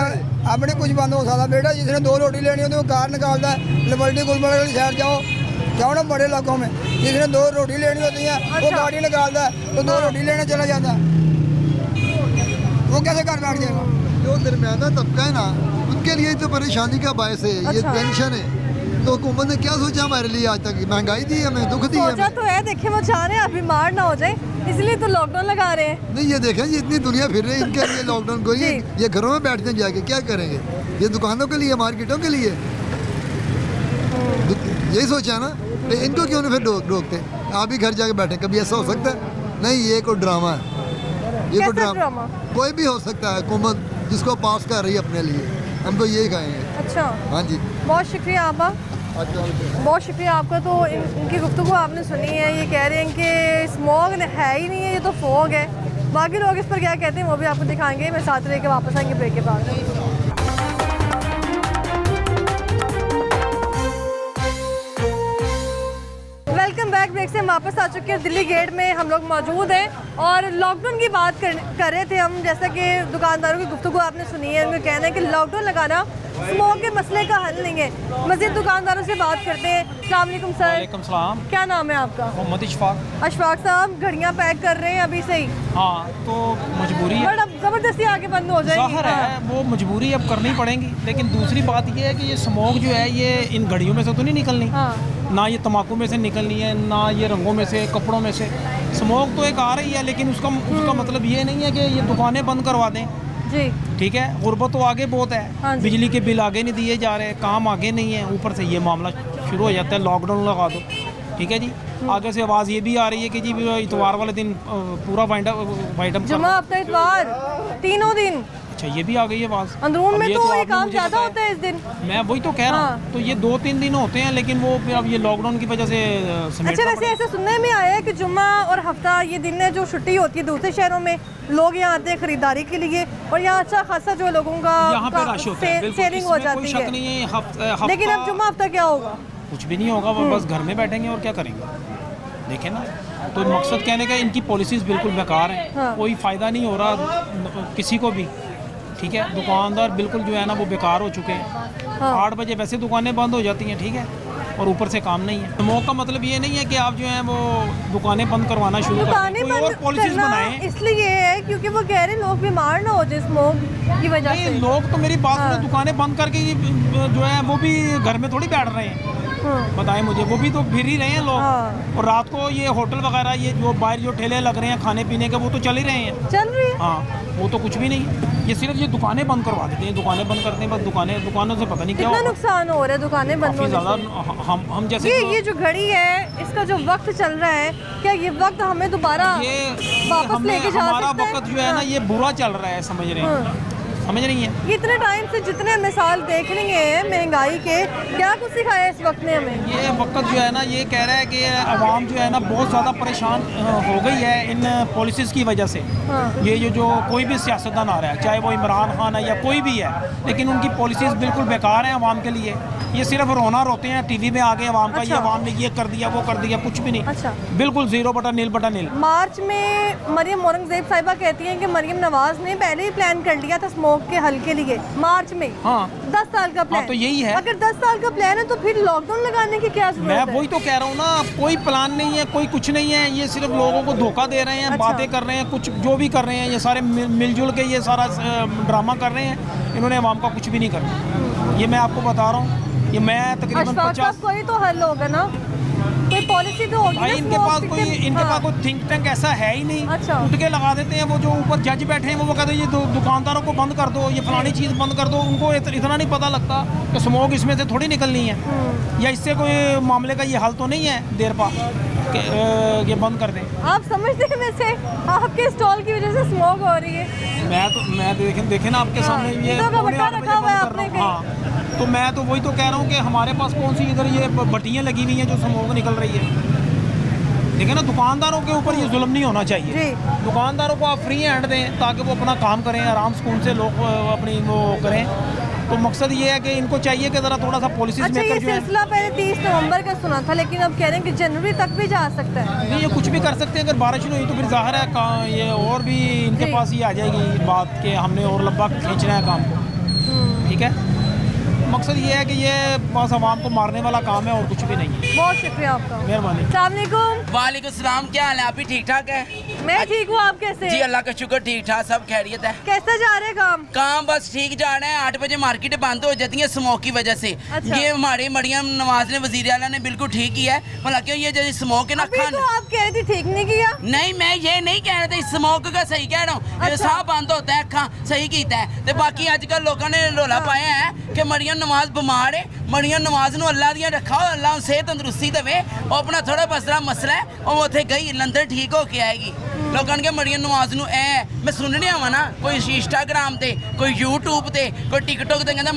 अपने कुछ बंद हो सकता बेटा। जिसने 2 रोटी लेनी होती है वो कार निकालता है, लिबर्टी गुलबर्ग वाली साइड जाओ ना बड़े इलाकों में। जिसने 2 रोटी लेनी होती है वो अच्छा। गाड़ी निकालता है, तो 2 रोटी लेने चला जाता है। वो कैसे घर बैठ जाएगा? जो दरमियाना तबका है ना, उनके लिए तो परेशानी का बायस है, ये अच्छा। टेंशन है। तो हुकूमत ने क्या सोचा हमारे लिए? आज तक महंगाई दी है हमें, दुख दी है सोचा हमें। तो है, देखिए वो चाह रहे हैं आप बीमार ना हो जाए, इसलिए तो लॉकडाउन लगा रहे हैं। नहीं, ये देखें जी, इतनी दुनिया फिर रही है, इनके लिए लॉकडाउन को ये घरों में बैठते हैं जाके क्या करेंगे? ये दुकानों के लिए, मार्केटों के लिए यही सोचा ना। तो इनको क्यों नहीं फिर रोकते? आप ही घर जाके बैठे, कभी ऐसा हो सकता है? नहीं, ये कोई ड्रामा है, ये कोई कैसा ड्रामा ड्रामा? कोई भी हो सकता है। हुकूमत जिसको पास कर रही है अपने लिए, हम तो यही कहेंगे। अच्छा, हाँ जी। बहुत शुक्रिया आपा, बहुत शुक्रिया आपका। तो इनकी गुफ्तगू आपने सुनी है, ये कह रहे हैं कि स्मॉग है ही नहीं है, ये तो फॉग है। बाकी लोग इस पर क्या कहते हैं वो भी आपको दिखाएंगे। मैं साथ रह के वापस आएंगे ब्रेक के बाद। Welcome back. ब्रेक से हम वापस आ चुके हैं, दिल्ली गेट में हम लोग मौजूद हैं और लॉकडाउन की बात कर रहे थे हम। जैसा कि दुकानदारों की गुफ्तगू आपने सुनी है, उनका कहना है कि लॉकडाउन लगाना स्मोक के मसले का हल नहीं है। मज़ीद दुकानदारों से बात करते हैं। अस्सलाम वालेकुम सर। वालेकुम सलाम। क्या नाम है आपका? मोहम्मद इशफाक। अशफाक साहब, घड़ियाँ पैक कर रहे हैं अभी से ही? हाँ, तो मजबूरी है, बट अब ज़बरदस्ती आके बंद हो जाएगी। ज़ाहिर है वो मजबूरी अब करनी पड़ेगी। लेकिन दूसरी बात ये है कि ये स्मोक जो है ये इन घड़ियों में से तो नहीं निकलनी, हाँ। ना ये तम्बाकू में से निकलनी है, ना ये रंगों में से, कपड़ों में से। स्मोक तो एक आ रही है, लेकिन उसका मतलब ये नहीं है कि ये दुकानें बंद करवा दें। जी, ठीक है, गुर्बत तो आगे बहुत हाँ है, जी। बिजली के बिल आगे नहीं दिए जा रहे, काम आगे नहीं है, ऊपर से ये मामला शुरू हो जाता है लॉकडाउन लगा दो। ठीक है जी, आगे से आवाज़ ये भी आ रही है कि जी इतवार वाले दिन पूरा वाइंड अप जुम्मा हफ्ता इतवार तीनों दिन। अच्छा, ये भी आ गई है आवाज़। अंदरून अब में ये तो ये आपने काम मुझे ज़्यादा बताया। होता है इस दिन। मैं वही तो कह रहा हाँ। हूँ, तो ये 2-3 दिन होते हैं, लेकिन वो फिर अब ये लॉकडाउन की वजह से समेटना अच्छा, वैसे पड़ेगा। ऐसा सुनने में आया है कि जुम्मा और हफ्ता ये दिन है जो छुट्टी होती है दूसरे शहरों में, लोग यहाँ आते हैं खरीदारी के लिए और यहाँ अच्छा खासा जो लोगों का यहाँ पे रश होता है, बिल्कुल, सेलिंग हो इसमें कोई जाती शक है। नहीं है। हफ्ता लेकिन अब जुम्मा हफ्ता क्या होगा? कुछ भी नहीं होगा, वो बस घर में बैठेंगे और क्या करेंगे। देखें ना, तो मकसद कहने का इनकी पॉलिसीज़ बिल्कुल बेकार हैं। हाँ। कोई फ़ायदा नहीं हो रहा किसी को भी। ठीक है, दुकानदार बिल्कुल जो है ना वो बेकार हो चुके हैं। हाँ। 8 बजे वैसे दुकानें बंद हो जाती हैं, ठीक है, और ऊपर से काम नहीं है। स्मोक का मतलब ये नहीं है कि आप जो है वो दुकानें बंद करवाना शुरू कर दें, दुकानें कोई और बंद पॉलिसीज़ करना बनाएं। इसलिए है क्योंकि वो कह रहे हैं लोग बीमार ना हो जाए स्मोक की वजह नहीं, से। लोग तो मेरी बात हाँ। सुनो, दुकानें बंद करके जो है वो भी घर में थोड़ी बैठ रहे हैं। हाँ। बताएं मुझे, वो भी तो फिर ही रहे हैं लोग। हाँ। और रात को ये होटल वगैरह, ये जो बाहर जो ठेले लग रहे हैं खाने पीने के, वो तो चल ही रहे हैं। चल रही है। हाँ, वो तो कुछ भी नहीं है। ये सिर्फ ये दुकानें बंद करवा देते हैं, दुकानें बंद करते हैं, बस दुकानों से पता नहीं क्या कितना होगा। नुकसान हो रहा है दुकानें बंद काफ़ी होने ज़्यादा से? हम जैसे ये जो घड़ी है इसका जो वक्त चल रहा है, क्या ये वक्त हमें दोबारा ये वापस हमें लेके जा हमारा सकता है? वक्त जो है ना ये बुरा चल रहा है, समझ रहे हैं? समझ रही हैं? ये इतने टाइम से जितने मिसाल देख रही हैं महंगाई के, क्या कुछ सिखाया इस वक्त ने हमें? ये वक्त जो है ना ये कह रहा है कि आवाम जो है ना बहुत ज़्यादा परेशान हो गई है इन पॉलिसीज़ की वजह से। हाँ। ये जो कोई भी सियासतदान आ रहा है, चाहे वो इमरान खान है या कोई भी है, लेकिन उनकी पॉलिसीज़ बिल्कुल बेकार हैं आवाम के लिए। ये सिर्फ रोना रोते हैं टीवी में आगे आवाम का, ये अच्छा। आवाम ने ये कर दिया वो कर दिया, कुछ भी नहीं। अच्छा। बिल्कुल 0/0/0। मार्च में मरियम औरंगजेब साहिबा कहती हैं कि मरियम नवाज ने पहले ही प्लान कर लिया था स्मोक के हल के लिए मार्च में। हाँ। 10 साल का प्लान। तो यही है। अगर 10 साल का प्लान है तो फिर लॉकडाउन लगाने की क्या जरूरत मैं है? वही तो कह रहा हूँ ना, कोई प्लान नहीं है, कोई कुछ नहीं है। ये सिर्फ लोगों को धोखा दे रहे हैं, अच्छा। बातें कर रहे हैं, कुछ जो भी कर रहे हैं ये सारे मिलजुल के ये सारा ड्रामा कर रहे हैं। इन्होंने आवाम का कुछ भी नहीं करना, ये मैं आपको बता रहा हूँ। ये मैं तकरीबन अशफाक 50 साहब, कोई तो हल होगा ना, कोई पॉलिसी तो होगी भाई ना इनके smoke पास के- कोई इनके हाँ। पास कोई थिंक टैंक ऐसा है ही नहीं। अच्छा। उठ के लगा देते हैं, वो जो ऊपर जज बैठे हैं वो कहते हैं ये दुकानदारों को बंद कर दो, ये फलानी चीज़ बंद कर दो। उनको इतना नहीं पता लगता कि स्मोक इसमें से थोड़ी निकलनी है, या इससे कोई मामले का ये हल तो नहीं है देर पा। ये बंद कर दें। आप समझते हैं वैसे आपके स्टॉल की वजह से स्मोक हो रही है? मैं देखें ना आपके सामने ये ईंटों का पौने भट्टा 8 बजे रखा हुआ है बंद कर आपने रहा हूँ। हाँ, तो मैं तो वही तो कह रहा हूँ कि हमारे पास कौन सी इधर ये भट्टियाँ लगी हुई हैं जो स्मोक निकल रही है। देखिए ना, दुकानदारों के ऊपर ये जुल्म नहीं होना चाहिए। दुकानदारों को आप फ्री हैंड दें ताकि वो अपना काम करें, आराम सुकून से लोग अपनी वो करें। तो मकसद ये है कि इनको चाहिए कि ज़रा थोड़ा सा पॉलिसीज अच्छा, ये मेकर जो है। सिलसिला पहले 30 नवंबर का सुना था, लेकिन अब कह रहे हैं कि जनवरी तक भी जा सकता है। नहीं, ये कुछ भी कर सकते हैं। अगर बारिश नहीं हुई तो फिर जाहिर है ये और भी इनके पास ही आ जाएगी बात कि हमने और लंबा खींचना है काम को। ठीक है, मकसद ये है कि ये बस आवाम को मारने वाला काम है और कुछ भी नहीं है। बहुत शुक्रिया आपका, मेहरबानी। अस्सलामुअलैकुम। वालेकुम सलाम, क्या हाल है? आप भी ठीक ठाक है? मैं ठीक हूँ, आप कैसे? जी अल्लाह का शुक्र, ठीक ठाक, सब खैरियत है। कैसा जा रहा है काम? काम बस ठीक जा रहा है। 8 बजे मार्केटें बंद हो जाती हैं स्मोक की वजह से। अच्छा। ये हमारे मरियम नवाज ने, वजीर आला ने बिल्कुल ठीक किया है। भला क्यों ये जो स्मोक है ना अभी तो आप कह रही थी ठीक नहीं किया। नहीं, मैं ये नहीं कह रहा था, स्मोक का सही कह रहा हूँ। अच्छा। साह बंद होता है, अखा सही कीता है। ते बाकी आजकल लोगों ने रोला पाया है कि मरियम नवाज बीमार है। मरियम नवाज ਨੂੰ अल्लाह दियां रखा और अल्लाह सेहत तंदुरुस्ती देवे। और अपना थोड़ा बसरा मसला है, और उत्थे गई लंदन ठीक हो के आएगी। लोगों ने मरियम नवाज ਨੂੰ मैं सुनने आवा ना, कोई इंस्टाग्राम ते, कोई यूट्यूब ते, कोई टिकटॉक ते कहंदा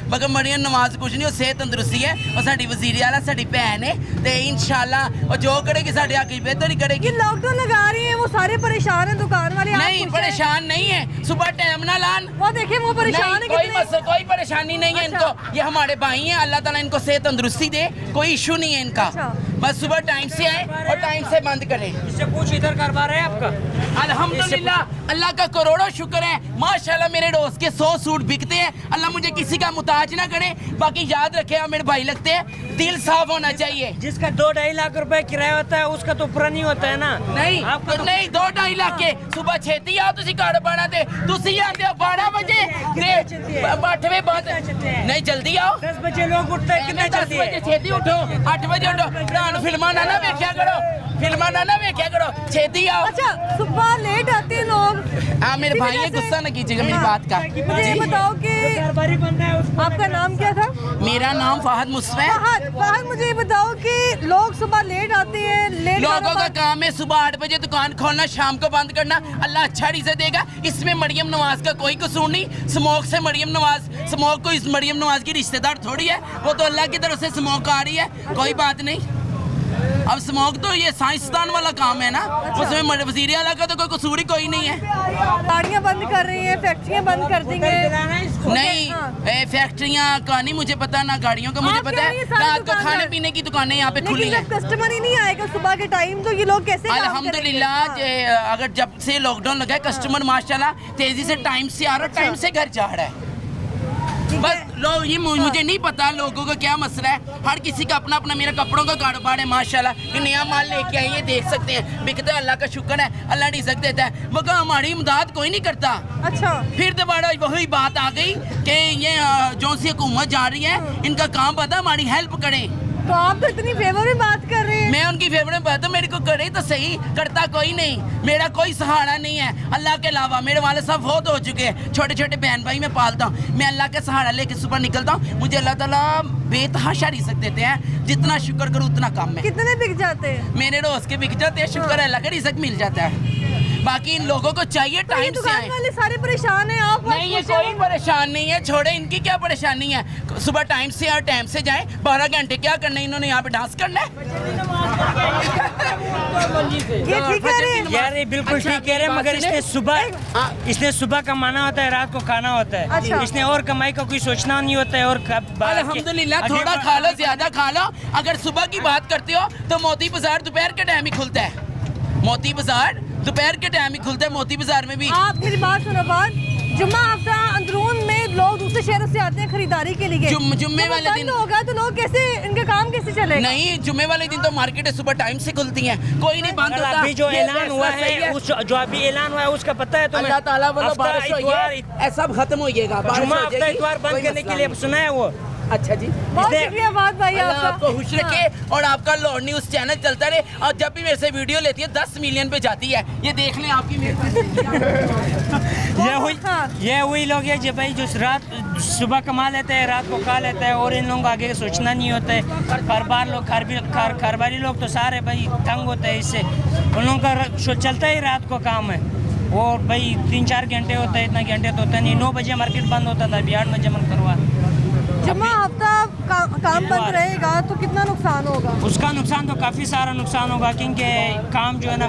मगर मरियम नवाज कुछ नहीं, सेहत तंदुरुस्ती है। और साडी वजीर आला साडी भैन है, ते इंशाल्लाह और जो करेगी साडे हक च बेहतर ही करेगी। ये लॉकडाउन लगा रही है, वो सारे परेशान है दुकान वाले। आप नहीं, खुश हैं? परेशान नहीं है। सुबह टाइम ना लान, वो देखे वो परेशान है कितने। कोई परेशानी नहीं है इनको। ये हमारे भाई हैं, अल्लाह ताला इनको सेहत तंदुरुस्ती दे, कोई इशू नहीं है इनका। बस सुबह टाइम से आए और टाइम से बंद करें। इससे कुछ इधर कारोबार है आपका? अल्हम्दुलिल्लाह, अल्लाह का करोड़ों शुक्र है। माशाल्लाह मेरे दोस्त के 100 सूट बिकते हैं। अल्लाह मुझे किसी का मुताज ना करे। बाकी याद रखे, आप मेरे भाई लगते हैं, दिल साफ होना चाहिए। जिसका 2-2.5 लाख रुपए किराया होता है उसका तो पूरा नहीं होता है ना। नहीं, आपका तो- नहीं 2-2.5 लाख के सुबह छेती आओ, तुसी घर बाड़ा ते तुसी आते हो 12 बजे ते 8वें बाद। नहीं, जल्दी आओ। 10 बजे लोग उठते हैं, कितने 10 जल्दी है? बजे छेती उठो, 8 बजे उठो। पुरान फिल्मा ना वेख्या करो, फिल्मा ना वेख्या करो, छेती आओ। अच्छा, सुबह लेट आते हैं लोग। हाँ मेरे भाई है, गुस्सा न कीजिएगा मेरी बात का। मुझे ये बताओ कि कारोबारी बंदा है उसको। आपका नाम क्या था? मेरा नाम फाहद मुस्फा है। फहद, मुझे ये बताओ कि लोग सुबह लेट आते हैं, लेट लोगों का काम है सुबह 8 बजे दुकान खोलना, शाम को बंद करना। अल्लाह अच्छा रिज़्क़ देगा, इसमें मरियम नवाज का कोई कसूर नहीं। स्मोक से मरियम नवाज, स्मोक को इस मरियम नवाज की रिश्तेदार थोड़ी है, वो तो अल्लाह की तरफ से स्मोक आ रही है, कोई बात नहीं। अब स्मोक तो ये साइंसदान वाला काम है ना, उसमें वजीर आला का तो कोई कसूर ही कोई नहीं है। गाड़ियाँ बंद कर रही हैं, फैक्ट्रियाँ बंद कर देंगे। नहीं, फैक्ट्रियाँ का नहीं मुझे पता, ना गाड़ियों का मुझे आप पता कह रही है। हैं सारी रात को दुकानदार। खाने पीने की दुकानें यहाँ पे खुली लेकिन हैं। जब कस्टमर ही नहीं आएगा सुबह के टाइम, तो ये लोग कैसे काम अल्हम्दुलिल्लाह, करेंगे? अगर जब से लॉकडाउन लगा है, कस्टमर माशाल्लाह तेजी से टाइम से आ रहा है, टाइम से घर जा रहा है। बस लोग ये मुझे नहीं पता लोगों का क्या मसला है। हर किसी का अपना अपना, मेरा कपड़ों का कारोबार है माशाल्लाह, कि नया माल लेके आइए, देख सकते हैं बिकता है, अल्लाह का शुक्र है, अल्लाह रिज़्क़ देता है। मगर हमारी इमदाद कोई नहीं करता। अच्छा, फिर दोबारा वही बात आ गई कि ये जो सी हुकूमत जा रही है, इनका काम पता हमारी हेल्प करें। तो आप तो इतनी फेवर में बात कर रहे हैं। मैं उनकी फेवर में बात, मेरे को करे तो सही, करता कोई नहीं। मेरा कोई सहारा नहीं है अल्लाह के अलावा। मेरे वाले साहब बहुत हो चुके हैं, छोटे छोटे बहन भाई मैं पालता हूँ। मैं अल्लाह का सहारा लेके सुबह निकलता हूँ। मुझे अल्लाह ताला बेतहाशा रिज़्क़ देते हैं, जितना शुक्र करूँ उतना कम है। कितने बिक जाते हैं? मेरे रोज के बिक जाते हैं, शुक्र है अल्लाह का, रिज़्क़ मिल जाता है। बाकी इन लोगों को चाहिए तो ये टाइम से दुकान आए। वाले सारे परेशान हैं, आप नहीं, ये कोई परेशान नहीं है, छोड़े, इनकी क्या परेशानी है। सुबह टाइम से और टाइम से जाएं। 12 घंटे क्या करना है इन्होंने, यहाँ पे डांस करना है। ये ठीक कह रहे हैं। यार ये बिल्कुल ठीक कह रहे हैं, मगर इसने सुबह कमाना होता है, रात को खाना होता है। अच्छा। इसने और कमाई का कोई सोचना नहीं होता है। और अल्हम्दुलिल्लाह, थोड़ा खा लो, ज्यादा खा लो। अगर सुबह की बात करते हो तो मोती बाजार दोपहर के टाइम ही खुलता है। मोती बाजार दोपहर के टाइम ही खुलता है। मोती बाजार में भी आप मेरी बात सुनो, जुम्मा हफ्ता अंदरून में लोग दूसरे शहरों से आते हैं खरीदारी के लिए। जुम्मे वाले दिन होगा तो लोग कैसे, इनके काम कैसे चलेगा? नहीं, जुम्मे वाले दिन तो मार्केट सुबह टाइम से खुलती हैं, कोई नहीं बंद होता। अभी जो ऐलान हुआ है, जो अभी ऐलान हुआ है उसका पता है तुम्हें? अल्लाह ताला वाला बारिश हो गई, ऐसा खत्म हो जाएगा। जुम्मा हफ्ता इतवार बंद करने के लिए सुना है वो। अच्छा जी, बहुत शुक्रिया बात भाई अल्लाह आपका। आपको खुश रखे और आपका लॉर्ड न्यूज़ चैनल चलता रहे। और जब भी मेरे से वीडियो लेती है 10 मिलियन पे जाती है, ये देख लें आपकी मेहरबानी। ये वही लोग हैं जो भाई जो रात सुबह कमा लेते हैं, रात को खा लेते हैं, और इन लोगों को आगे सोचना नहीं होता है। कारोबार लोग कारोबारी लोग तो सारे भाई तंग होते हैं इससे। उन लोगों का चलता ही रात को काम है, और भाई 3-4 घंटे होता है, इतना घंटे तो होता नहीं। 9 बजे मार्केट बंद होता था, अभी 8 बजे बंद करवा। जुम्मा हफ्ता काम बंद रहेगा तो कितना नुकसान होगा? उसका नुकसान तो काफ़ी सारा नुकसान होगा, क्योंकि काम जो है ना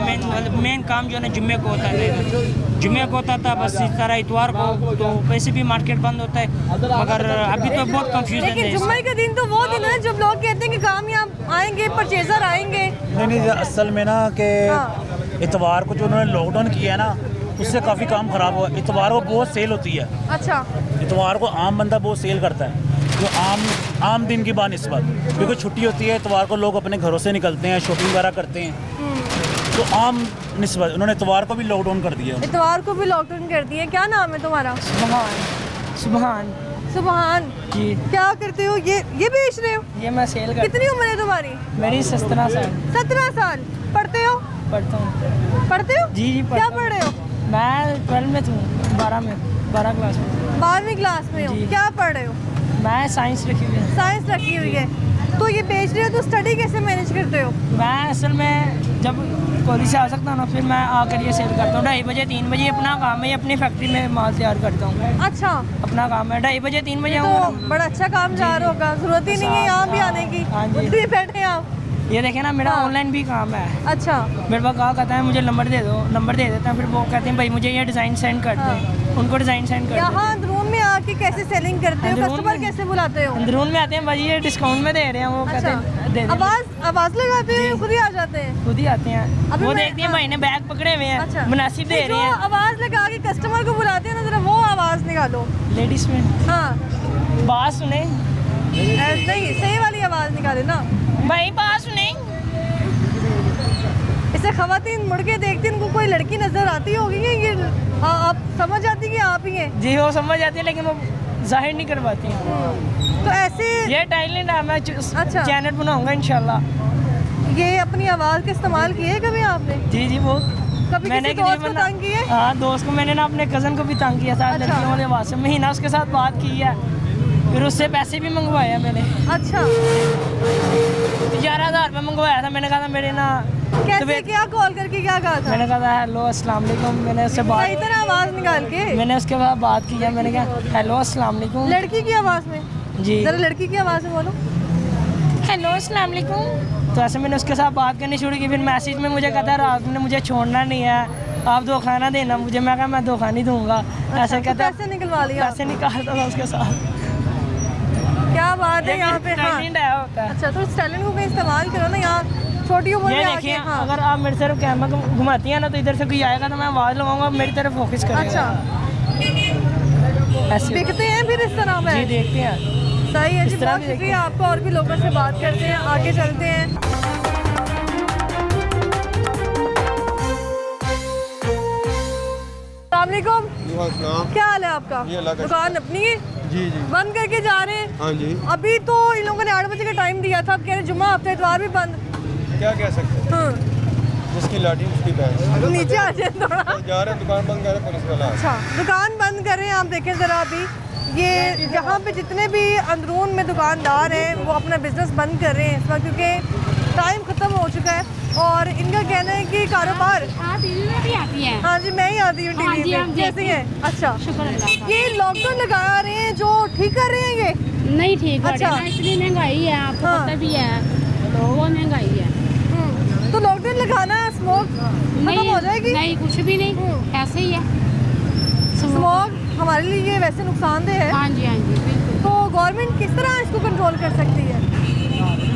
मेन काम जो है ना जुम्मे को होता है। जुम्मे को होता था, बस इस तरह इतवार को तो वैसे भी मार्केट बंद होता है, मगर अभी तो बहुत कंफ्यूजन है। लेकिन जुम्मे के दिन तो वो दिन है जब लोग कहते हैं कि काम यहाँ आएंगे, परचेजर आएंगे। नहीं, असल में ना कि इतवार को जो उन्होंने लॉकडाउन किया है ना, उससे काफ़ी काम ख़राब हुआ। इतवार को बहुत सेल होती है। अच्छा। इतवार को आम बंदा बहुत सेल करता है, जो आम दिन की बानिस्बत, क्योंकि छुट्टी होती है इतवार को, लोग अपने घरों से निकलते हैं, शॉपिंग वगैरह करते हैं, तो आम निस्बत उन्होंने इतवार को भी लॉकडाउन कर दिया। इतवार को भी लॉकडाउन कर दिया। क्या नाम है तुम्हारा? सुबहान। सुबहान जी। क्या करते हो? ये बेच रहे हो? ये मैं सेल कर। कितनी उम्र है तुम्हारी? मेरी 17 साल। 17 साल। पढ़ते हो? पढ़ता हूँ। पढ़ते हो? जी। क्या पढ़ रहे हो? मैं 12 में हूँ, 12 क्लास में। 12वीं क्लास में हो? क्या पढ़ रहे हो? मैं साइंस रखी हुई है। साइंस रखी हुई है। तो ये बेच रहे हो तो स्टडी कैसे मैनेज करते हो? मैं असल में जब कॉलेज से आ सकता हूँ ना, फिर मैं आकर ये सेल करता हूँ। 2:30 बजे 3 बजे अपना काम है, ये अपनी फैक्ट्री में माल तैयार करता हूँ। अच्छा। अपना काम है, 2:30 बजे 3 बजे। तो बड़ा अच्छा काम जा रहा होगा, जरूरत ही नहीं है यहाँ भी आने की। हाँ जी। उधर ही बैठे आप। ये देखे ना, मेरा ऑनलाइन भी काम है। अच्छा। मेरे पास कहा कहता है मुझे नंबर दे दो, नंबर दे देता है, फिर वो कहते हैं भाई मुझे ये डिज़ाइन सेंड कर दो। उनको डिज़ाइन सेंड कर दो। यहाँ अंदरून में आके कैसे सेलिंग करते हो? कस्टमर कैसे बुलाते हो? अंदरून में आते हैं भाई, ये डिस्काउंट में दे रहे हैं, वो कहते हैं दे दो। आवाज लगाते हैं, खुद ही आ जाते हैं? खुद ही आते हैं। वो देखते हैं भाई ने बैग पकड़े हुए हैं। अच्छा। मुनासिब दे रहे हैं। आवाज लगा के कस्टमर को बुलाते हैं ना, जरा वो आवाज निकालो। लेडीज में। हाँ। बात सुने। नहीं, सही वाली आवाज निकाले ना भाई, बात सुने। इसे खवातीन मुड़ के देखती, इनको कोई लड़की नजर आती होगी, ये आप समझ जाती कि आप ही हैं? जी, वो समझ जाती है, लेकिन वो जाहिर नहीं करवाती हैं। तो ऐसे ये टैलेंट है, मैं चैनल बनाऊंगा इंशाल्लाह। ये अपनी आवाज़ का इस्तेमाल किया है कभी आपने? जी वो कभी मैंने किसी दोस्त को तंग किया? हाँ, दोस्त को मैंने ना अपने कज़न को भी तंग किया था। लड़कियों वाले आवाज़ से महीना उसके साथ बात की है, फिर उससे पैसे भी मंगवाए हैं मैंने। अच्छा। 11,000 रुपये मंगवाया था। मैंने कहा था मेरे ना कैसे, क्या कॉल करके क्या कहा था? मैंने कहा था हेलो अस्सलाम वालेकुम। मैंने उससे बात, सही तरह आवाज़ निकाल के मैंने उसके बाद बात की है। मैंने कहा हेलो अस्सलाम वालेकुम। लड़की की आवाज़ में? जी। जरा लड़की की आवाज़ में बोलो। हेलो अस्सलाम वालेकुम। तो ऐसे मैंने उसके साथ बात करनी शुरू की। फिर मैसेज में मुझे कहता है रात में मुझे छोड़ना नहीं है, आप धोखा ना देना मुझे। मैं कहा मैं धोखा नहीं दूंगा। ऐसे कहता, पैसे निकलवा लिया? पैसे निकालता था उसके साथ। क्या बात है यहाँ पे। हाँ। अच्छा, तो इस टैलेंट को कहीं इस्तेमाल करो ना, यहाँ छोटी उम्र में आके। हाँ। अगर आप मेरी तरफ कैमरा घुमाती हैं ना, तो इधर से कोई आएगा तो मैं आवाज़ लगाऊंगा, मेरी तरफ फोकस करेगा। अच्छा। ऐसे बिकते हैं फिर इस तरह में? जी, देखते हैं। सही है जी, बहुत शुक्रिया आपको। और भी लोगों से बात करते हैं, आगे चलते हैं। अस्सलामुअलैकुम। क्या हाल है आपका? दुकान अपनी है? जी जी। बंद करके जा रहे हैं? हाँ जी। अभी तो इन लोगों ने 8 बजे का टाइम दिया था, अब कह रहे जुम्मा हफ्ते इतवार भी बंद। क्या कह सकते हैं? हाँ। जिसकी लाठी उसकी भैंस। नीचे आ जाए थोड़ा। जा रहे हैं, दुकान बंद कर रहे हैं पुलिस वाला। अच्छा, दुकान बंद कर रहे हैं। आप देखें ज़रा, अभी ये यहाँ पे जितने भी अंदरून में दुकानदार हैं वो अपना बिजनेस बंद कर रहे हैं इस वक्त, क्योंकि टाइम ख़त्म हो चुका है। और इनका कहना है कि कारोबार। आप टीवी में भी आती हैं? हाँ जी, मैं ही आती हूँ टीवी में। कैसी है? अच्छा, ये लॉकडाउन लगा रहे हैं जो ठीक कर रहे हैं ये? नहीं ठीक कर अच्छा। रहे हैं, इतनी महंगाई है, आपको पता भी है, तो वो महंगाई है। तो लॉकडाउन लगाना स्मोक खत्म हो जाएगी? नहीं, कुछ भी नहीं, ऐसे ही है। स्मोक हमारे लिए वैसे नुकसानदेह है। हाँ जी, हाँ जी, बिल्कुल। तो गवर्नमेंट किस तरह इसको कंट्रोल कर सकती है?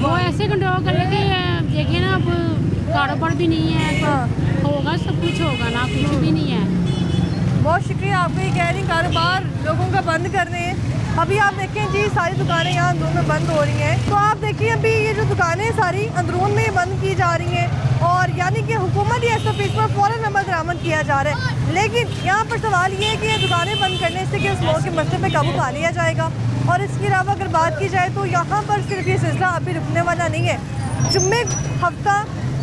वो ऐसे कंट्रोल कर लेती है, देखिए ना, अब कारोबार भी नहीं है, तो होगा सब कुछ होगा ना, कुछ भी नहीं है। बहुत शुक्रिया आपको। ये कह रही कारोबार लोगों का बंद करने हैं। अभी आप देखें जी, सारी दुकानें यहाँ अंदरून में बंद हो रही हैं। तो आप देखिए, अभी ये जो दुकानें सारी अंदरून में बंद की जा रही हैं, और यानी कि हुकूमती SOPs पर फ़ौरन अमल दरामद किया जा रहा है। लेकिन यहाँ पर सवाल ये है कि ये दुकानें बंद करने से कि स्मोक के मसले पर काबू पा लिया जाएगा। और इसके अलावा अगर बात की जाए तो यहाँ पर सिर्फ ये सिलसिला अभी रुकने वाला नहीं है। जुम्मे हफ्ता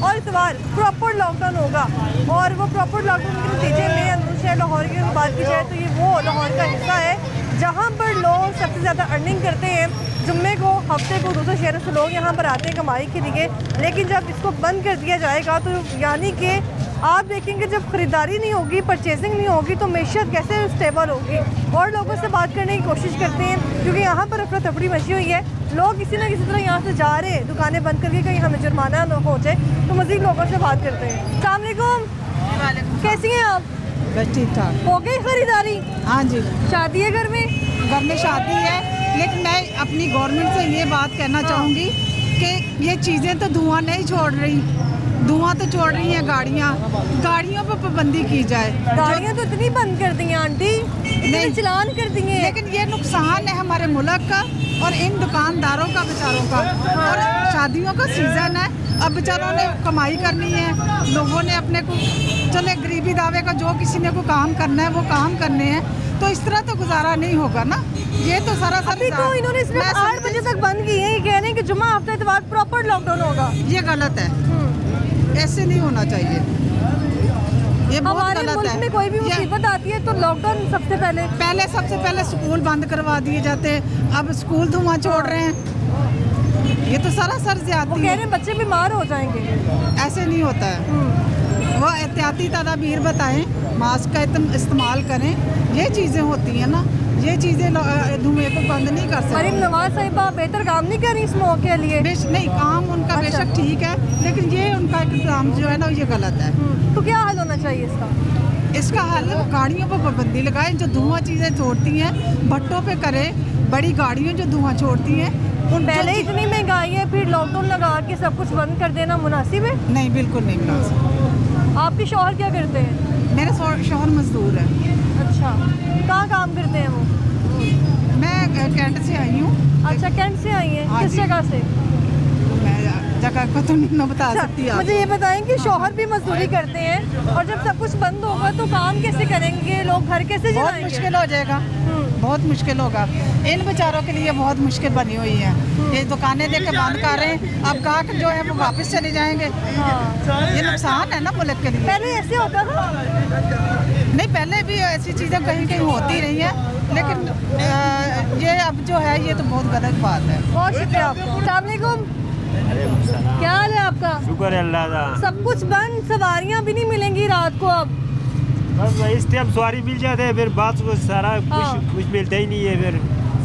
और इतवार प्रॉपर लॉकडाउन होगा। और वो प्रॉपर लॉकडाउन के नतीजे में अंदरूनी शहर लाहौर की अगर बात की जाए तो ये वो लाहौर का हिस्सा है जहाँ पर लोग सबसे ज़्यादा अर्निंग करते हैं। जुम्मे को, हफ्ते को दूसरे शहरों से लोग यहाँ पर आते हैं कमाई के लिए, लेकिन जब इसको बंद कर दिया जाएगा तो यानी कि आप देखेंगे जब ख़रीदारी नहीं होगी, परचेजिंग नहीं होगी तो मैशियत कैसे स्टेबल होगी। और लोगों से बात करने की कोशिश करते हैं क्योंकि यहाँ पर अफरा तफरी मची हुई है, लोग किसी ना किसी तरह यहाँ से जा रहे हैं, दुकानें बंद करके कहीं हमें जुर्माना न हो जाए, तो मज़ीद लोगों से बात करते हैं। अस्सलाम वालेकुम, कैसी हैं आप? बस ठीक ठाक। हो गई ख़रीदारी? हाँ जी। शादी है घर में? घर में शादी है, लेकिन मैं अपनी गवर्नमेंट से ये बात कहना चाहूँगी कि ये चीज़ें तो धुआं नहीं छोड़ रही, धुआं तो छोड़ रही हैं गाड़ियों पर पाबंदी की जाए। गाड़ियाँ तो इतनी बंद कर दी हैं आंटी, इतने चलान कर दिए, लेकिन ये नुकसान है हमारे मुल्क का और इन दुकानदारों का बेचारों का। और शादियों का सीज़न है, अब बेचारों ने कमाई करनी है, लोगों ने अपने को चले गरीबी दावे का जो किसी ने को काम करना है वो काम करने हैं, तो इस तरह तो गुजारा नहीं होगा ना। ये तो सरासर तो इन्होंने सिर्फ 8 बजे तक बंद की है, ये कह रहे हैं कि जुम्मा हफ्ते के बाद प्रॉपर लॉकडाउन होगा। ये गलत है, ऐसे नहीं होना चाहिए, ये बहुत हमारे गलत मुल्क है। में कोई भी मुसीबत आती है तो लॉकडाउन सबसे पहले स्कूल बंद करवा दिए जाते हैं, अब स्कूल धुआं छोड़ रहे हैं, ये तो सरासर ज्यादती है। कह रहे हैं बच्चे बीमार हो जाएंगे, ऐसे नहीं होता है। वो एहतियाती तदाबीर बताएं, मास्क का इस्तेमाल करें, ये चीज़ें होती हैं ना, ये चीज़ें धुएं को बंद नहीं कर सकती। मरीम नवाज साहिबा बेहतर काम नहीं कर रही इस मौके के लिए? नहीं, काम उनका बेशक ठीक है, लेकिन ये उनका काम जो है ना ये गलत है। तो क्या हल होना चाहिए इसका हल गाड़ियों पर पाबंदी लगाएं, जो धुआं चीज़ें छोड़ती हैं भट्टों पे करें, बड़ी गाड़ियों जो धुआं छोड़ती हैं उन पहले इतनी महंगाई है, फिर लॉकडाउन लगा के सब कुछ बंद कर देना मुनासिब है? नहीं, बिल्कुल नहीं मुनासिब। आपके शौहर क्या करते हैं? मेरे शौहर मजदूर है। अच्छा, कहाँ काम करते हैं वो? मैं कैंट से आई हूँ। अच्छा, कैंट से आई हैं, किस जगह से? जगह को तो नहीं बता सकती आप। मुझे ये बताएं कि शौहर भी मजदूरी करते हैं और जब सब कुछ बंद होगा तो काम कैसे करेंगे लोग, घर कैसे चलाएंगे? बहुत मुश्किल हो जाएगा, बहुत मुश्किल होगा। इन बेचारों के लिए बहुत मुश्किल बनी हुई है, ये दुकानें देके बंद कर रहे हैं, अब ग्राहक जो है वो वापस चले जाएंगे। ये नुकसान है ना मुल्क के लिए। पहले ऐसे होता था? नहीं, पहले भी ऐसी चीज़ें कहीं कहीं होती रही हैं, लेकिन ये अब जो है ये तो बहुत गलत बात है। बहुत शुक्रिया आपको। अस्सलाम वालेकुम, क्या हाल है आपका? शुक्र है अल्लाह का। सब कुछ बंद, सवारियां भी नहीं मिलेंगी रात को अब? बस इस टाइम सवारी मिल जाते हैं, फिर बात को सारा कुछ मिलता ही नहीं है। फिर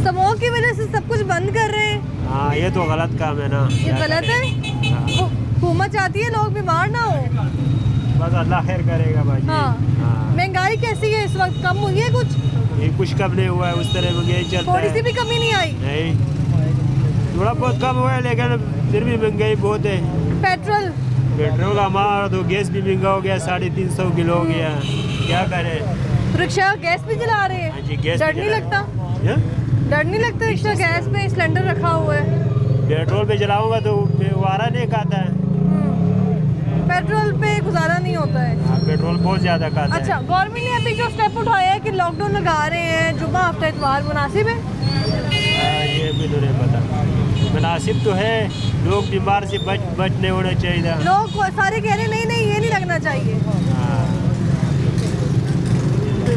समूह की वजह से सब कुछ बंद कर रहे हैं। हाँ, ये तो गलत काम है ना। ये गलत है, हुकूमत चाहती है लोग बीमार ना हो। बस अल्लाह खैर करेगा भाई। महंगाई कैसी है इस वक्त, कम हुई है कुछ? ये कुछ कम नहीं हुआ है, उस तरह महंगाई चलता है। थोड़ी सी भी कमी नहीं आई? नहीं, थोड़ा बहुत कम हुआ है, लेकिन फिर भी महंगाई बहुत है। पेट्रोल हमारा तो गैस भी महंगा हो गया, 350 किलो हो गया, क्या करें। रिक्शा गैस भी चला रहे हैं? हाँ जी, गैस डर नहीं लगता? डर नहीं लगता? रिक्शा गैस में सिलेंडर रखा हुआ है, पेट्रोल पे चलाऊंगा तो वारा नहीं खाता है। पेट्रोल पे गुजारा नहीं होता है। पेट्रोल बहुत ज्यादा खाता है। अच्छा, गवर्नमेंट ने अभी जो स्टेप उठाया है कि लॉकडाउन लगा रहे हैं, जुम्मा हफ्ता इतवार, मुनासिब है? ये भी तो नहीं पता, मुनासिब तो है, लोग बीमार से बच नहीं होना चाहिए। लोग सारे कह रहे नहीं नहीं ये नहीं लगना चाहिए।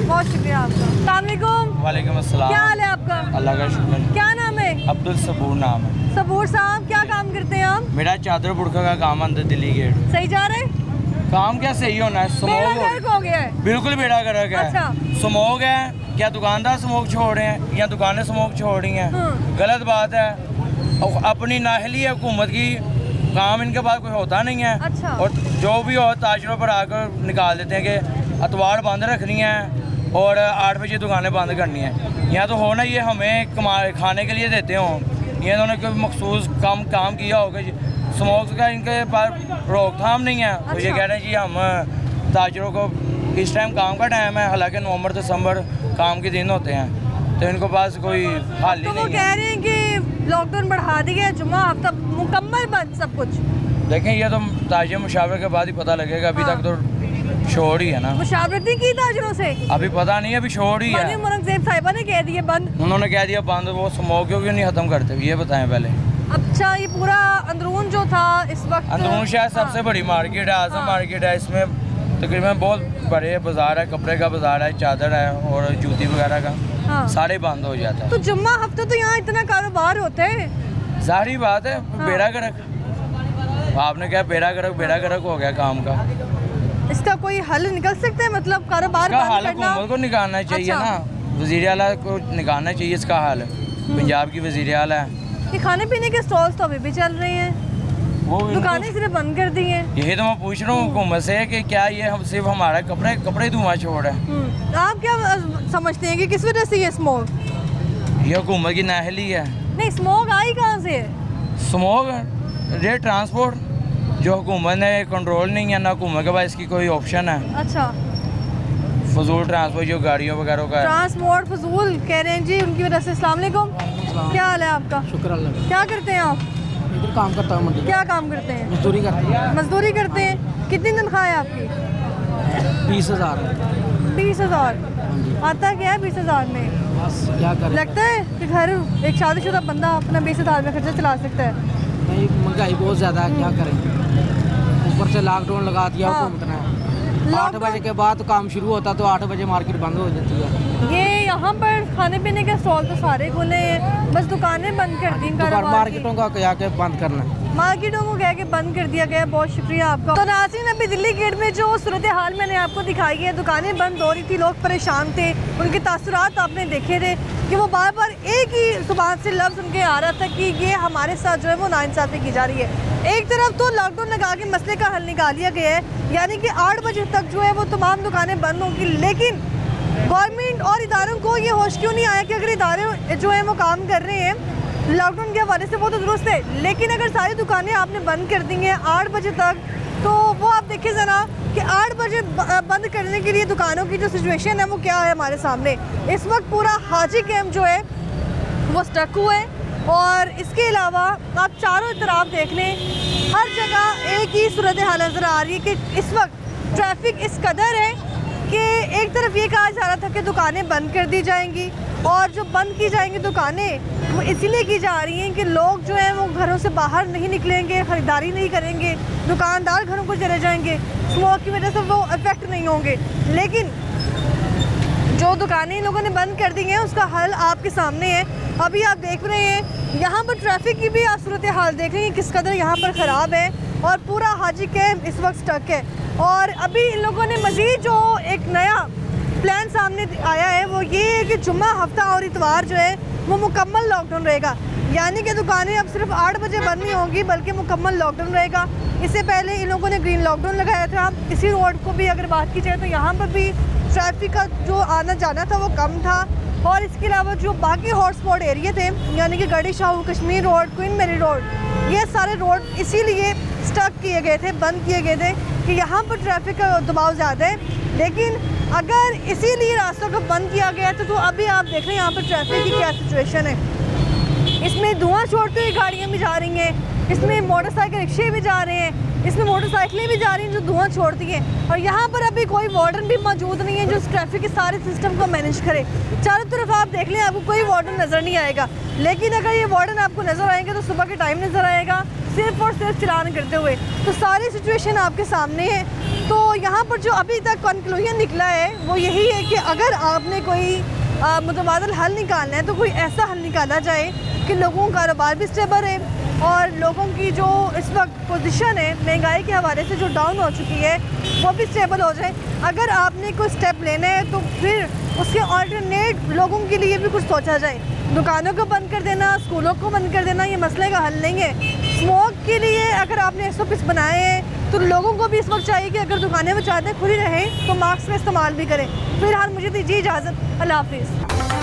बहुत शुक्रिया आपका। अस्सलाम वालेकुम। वालेकुम अस्सलाम। क्या हाल है आपका? अल्लाह का शुक्र। क्या नाम है? अब्दुल सबूर नाम है। सबूर साहब, क्या काम करते हैं आप? मेरा चादर बुड़का का काम अंदर दिल्ली गेट। सही जा रहे हैं? काम क्या सही होना है, स्मोक हो गया है। बिल्कुल बेड़ा गर्क है। अच्छा। स्मोक है, क्या दुकानदार स्मोक छोड़ रहे हैं या दुकानें स्मोक छोड़ रही हैं? गलत बात है, अपनी नाहली है हुकूमत की, काम इनके पास कोई होता नहीं है। अच्छा। और जो भी हो ताजरों पर आकर निकाल देते हैं कि अतवार बंद रखनी है और 8 बजे दुकानें बंद करनी है। यहाँ तो हो ना, ये हमें खाने के लिए देते हो, ये इन्होंने कोई मखसूस काम किया होगा। स्मोक का इनके पास रोकथाम नहीं है। तो ये कह रहे हैं जी हम ताजरों को, इस टाइम काम का टाइम है, हालांकि नवंबर दिसंबर काम के दिन होते हैं, तो इनको पास कोई हाल ही तो नहीं है। कह रहे हैं कि लॉकडाउन बढ़ा दिया, जुम्मा हफ्ता मुकम्मल बंद सब कुछ। देखें, ये तो ताजे मुशावरे के बाद ही पता लगेगा, अभी तक तो शोर ही है ना। मुशावरत नहीं की ताजरों से? अभी पता नहीं, अभी शोर ही है। मौलाना साहिबा ने कह दिए बंद। उन्होंने कह दिया बंद, वो स्मोक क्यों नहीं खत्म करते, ये बताएं पहले। अच्छा, ये पूरा अंदरून जो था इस वक्त अंदरून शायद सबसे बड़ी मार्केट है, आजम मार्केट है। इसमें तकरीबन बहुत बड़े बाजार है, कपड़े का बाजार है, चादर है और जूती वगैरह का सारे बंद हो जाता है। तो जुम्मा हफ्ते तो यहाँ इतना कारोबार होता है, जाहिर बात है। बेड़ा गर्क, आपने क्या बेड़ा गर्क हो गया काम का। इसका कोई हल निकल सकता है? मतलब कारोबार इसका बंद हल करना? हुकूमत को निकालना चाहिए अच्छा। ना, वज़ीर आला को निकालना चाहिए इसका हल। पंजाब की वज़ीर आला है। ये खाने पीने के स्टॉल्स तो अभी भी चल रहे हैं, वो दुकानें सिर्फ बंद कर दी हैं। यही तो मैं पूछ रहा हूँ हुकूमत से कि क्या ये हम सिर्फ हमारा कपड़े धुआं छोड़ है। आप क्या समझते हैं कि किस वजह से ये स्मोक? ये हुकूमत की नाअहली है। नहीं, स्मोक आई कहाँ से है? स्मोक रेट ट्रांसपोर्ट जो हुकूमत ने कंट्रोल नहीं है ना, हुकूमत के पास इसकी कोई ऑप्शन है। अच्छा, फजूल ट्रांसपोर्ट जो गाड़ियों वगैरह का है। ट्रांसपोर्ट फजूल कह रहे हैं जी उनकी वजह से। अस्सलाम वालेकुम, क्या हाल है आपका? शुक्र अल्लाह। क्या करते हैं आप? इधर काम करता हूँ मंडी। क्या काम करते हैं? मजदूरी करता हूँ। मजदूरी करते हैं। कितनी तनख्वाह है आपकी? 20,000। 20,000 आता क्या है 20,000 में? बस क्या करें। लगता है कि घर एक शादीशुदा बंदा अपना 20,000 में खर्चा चला सकता है? नहीं, महंगाई बहुत ज़्यादा है, क्या करें। ऊपर से लॉकडाउन लगा दिया हुकूमत ने। 8 बजे के बाद काम शुरू होता तो 8 बजे मार्केट बंद हो जाती है। ये यहाँ पर खाने पीने के स्टॉल तो सारे खुले हैं, बस दुकानें बंद कर दी। मार्केटों का क्या के बंद करना है, मार्केटों को कह के बंद कर दिया गया। बहुत शुक्रिया आपका। तो नाज़रीन, अभी दिल्ली गेट में जो सूरत हाल मैंने आपको दिखाई है, दुकानें बंद हो रही थी, लोग परेशान थे, उनके तासुरात आपने देखे थे कि वो बार बार एक ही जुबान से लफ्ज़ उनके आ रहा था कि ये हमारे साथ जो है वो नाइंसाफ़ी की जा रही है। एक तरफ तो लॉकडाउन लगा के मसले का हल निकाल लिया गया है, यानी कि 8 बजे तक जो है वो तमाम दुकानें बंद होंगी, लेकिन गवर्नमेंट और इदारों को ये होश क्यों नहीं आया कि अगर इदारे जो है वो काम कर रहे हैं लॉकडाउन के हवाले से वो तो दुरुस्त है, लेकिन अगर सारी दुकानें आपने बंद कर दी हैं 8 बजे तक, तो वो आप देखिए ज़रा कि 8 बजे बंद करने के लिए दुकानों की जो सिचुएशन है वो क्या है हमारे सामने। इस वक्त पूरा हाजी कैंप जो है वो स्टक हुआ है, और इसके अलावा आप चारों तरफ देख लें, हर जगह एक ही सूरत हाल नज़र आ रही है कि इस वक्त ट्रैफिक इस कदर है कि एक तरफ ये कहा जा रहा था कि दुकानें बंद कर दी जाएंगी, और जो बंद की जाएंगी दुकानें वो इसीलिए की जा रही हैं कि लोग जो हैं वो घरों से बाहर नहीं निकलेंगे, ख़रीदारी नहीं करेंगे, दुकानदार घरों को चले जाएंगे, स्मोक की वजह से वो इफेक्ट नहीं होंगे। लेकिन जो दुकानें इन लोगों ने बंद कर दी हैं उसका हल आपके सामने है। अभी आप देख रहे हैं यहाँ पर ट्रैफिक की भी आप सूरत हाल देख रहे हैं किस कदर यहाँ पर ख़राब है, और पूरा हाजी कैंप इस वक्त स्टक है। और अभी इन लोगों ने मज़ीद जो एक नया प्लान सामने आया है वो ये है कि जुम्मा हफ्ता और इतवार जो है वो मुकम्मल लॉकडाउन रहेगा, यानी कि दुकानें अब सिर्फ 8 बजे बंद नहीं होंगी बल्कि मुकम्मल लॉकडाउन रहेगा। इससे पहले इन लोगों ने ग्रीन लॉकडाउन लगाया था। इसी रोड को भी अगर बात की जाए तो यहाँ पर भी ट्रैफिक का जो आना जाना था वो कम था, और इसके अलावा जो बाकी हॉटस्पॉट एरिया थे यानी कि Garhi Shahu Kashmir road, Queen Mary road, ये सारे रोड इसीलिए स्टक किए गए थे, बंद किए गए थे कि यहाँ पर ट्रैफिक का दबाव ज़्यादा है। लेकिन अगर इसीलिए रास्तों को बंद किया गया तो अभी आप देख रहे हैं यहाँ पर ट्रैफिक की क्या सिचुएशन है। इसमें धुआं छोड़ती हुई गाड़ियाँ भी जा रही हैं, इसमें मोटरसाइकिल रिक्शे भी जा रहे हैं, इसमें मोटरसाइकिलें भी जा रही हैं जो धुआं छोड़ती हैं, और यहाँ पर अभी कोई वार्डन भी मौजूद नहीं है जो इस ट्रैफिक के सारे सिस्टम को मैनेज करे। चारों तरफ आप देख लें आपको कोई वार्डन नज़र नहीं आएगा, लेकिन अगर ये वार्डन आपको नज़र आएंगे तो सुबह के टाइम नज़र आएगा सिर्फ और सिर्फ चलान करते हुए। तो सारी सिचुएशन आपके सामने है। तो यहाँ पर जो अभी तक कंक्लूजन निकला है वो यही है कि अगर आपने कोई मुतबादल हल निकालना है तो कोई ऐसा हल निकाला जाए कि लोगों का कारोबार भी स्टेबल है और लोगों की जो इस वक्त पोजीशन है महंगाई के हवाले से जो डाउन हो चुकी है वो भी स्टेबल हो जाए। अगर आपने कोई स्टेप लेना है तो फिर उसके ऑल्टरनेट लोगों के लिए भी कुछ सोचा जाए। दुकानों को बंद कर देना, स्कूलों को बंद कर देना ये मसले का हल नहीं है। स्मोक के लिए अगर आपने SOPs बनाए हैं तो लोगों को भी इस वक्त चाहिए कि अगर दुकानें वो चाहते हैं खुली रहें तो मास्क का इस्तेमाल भी करें। फिलहाल मुझे दीजिए इजाज़त, अल्लाह हाफिज़।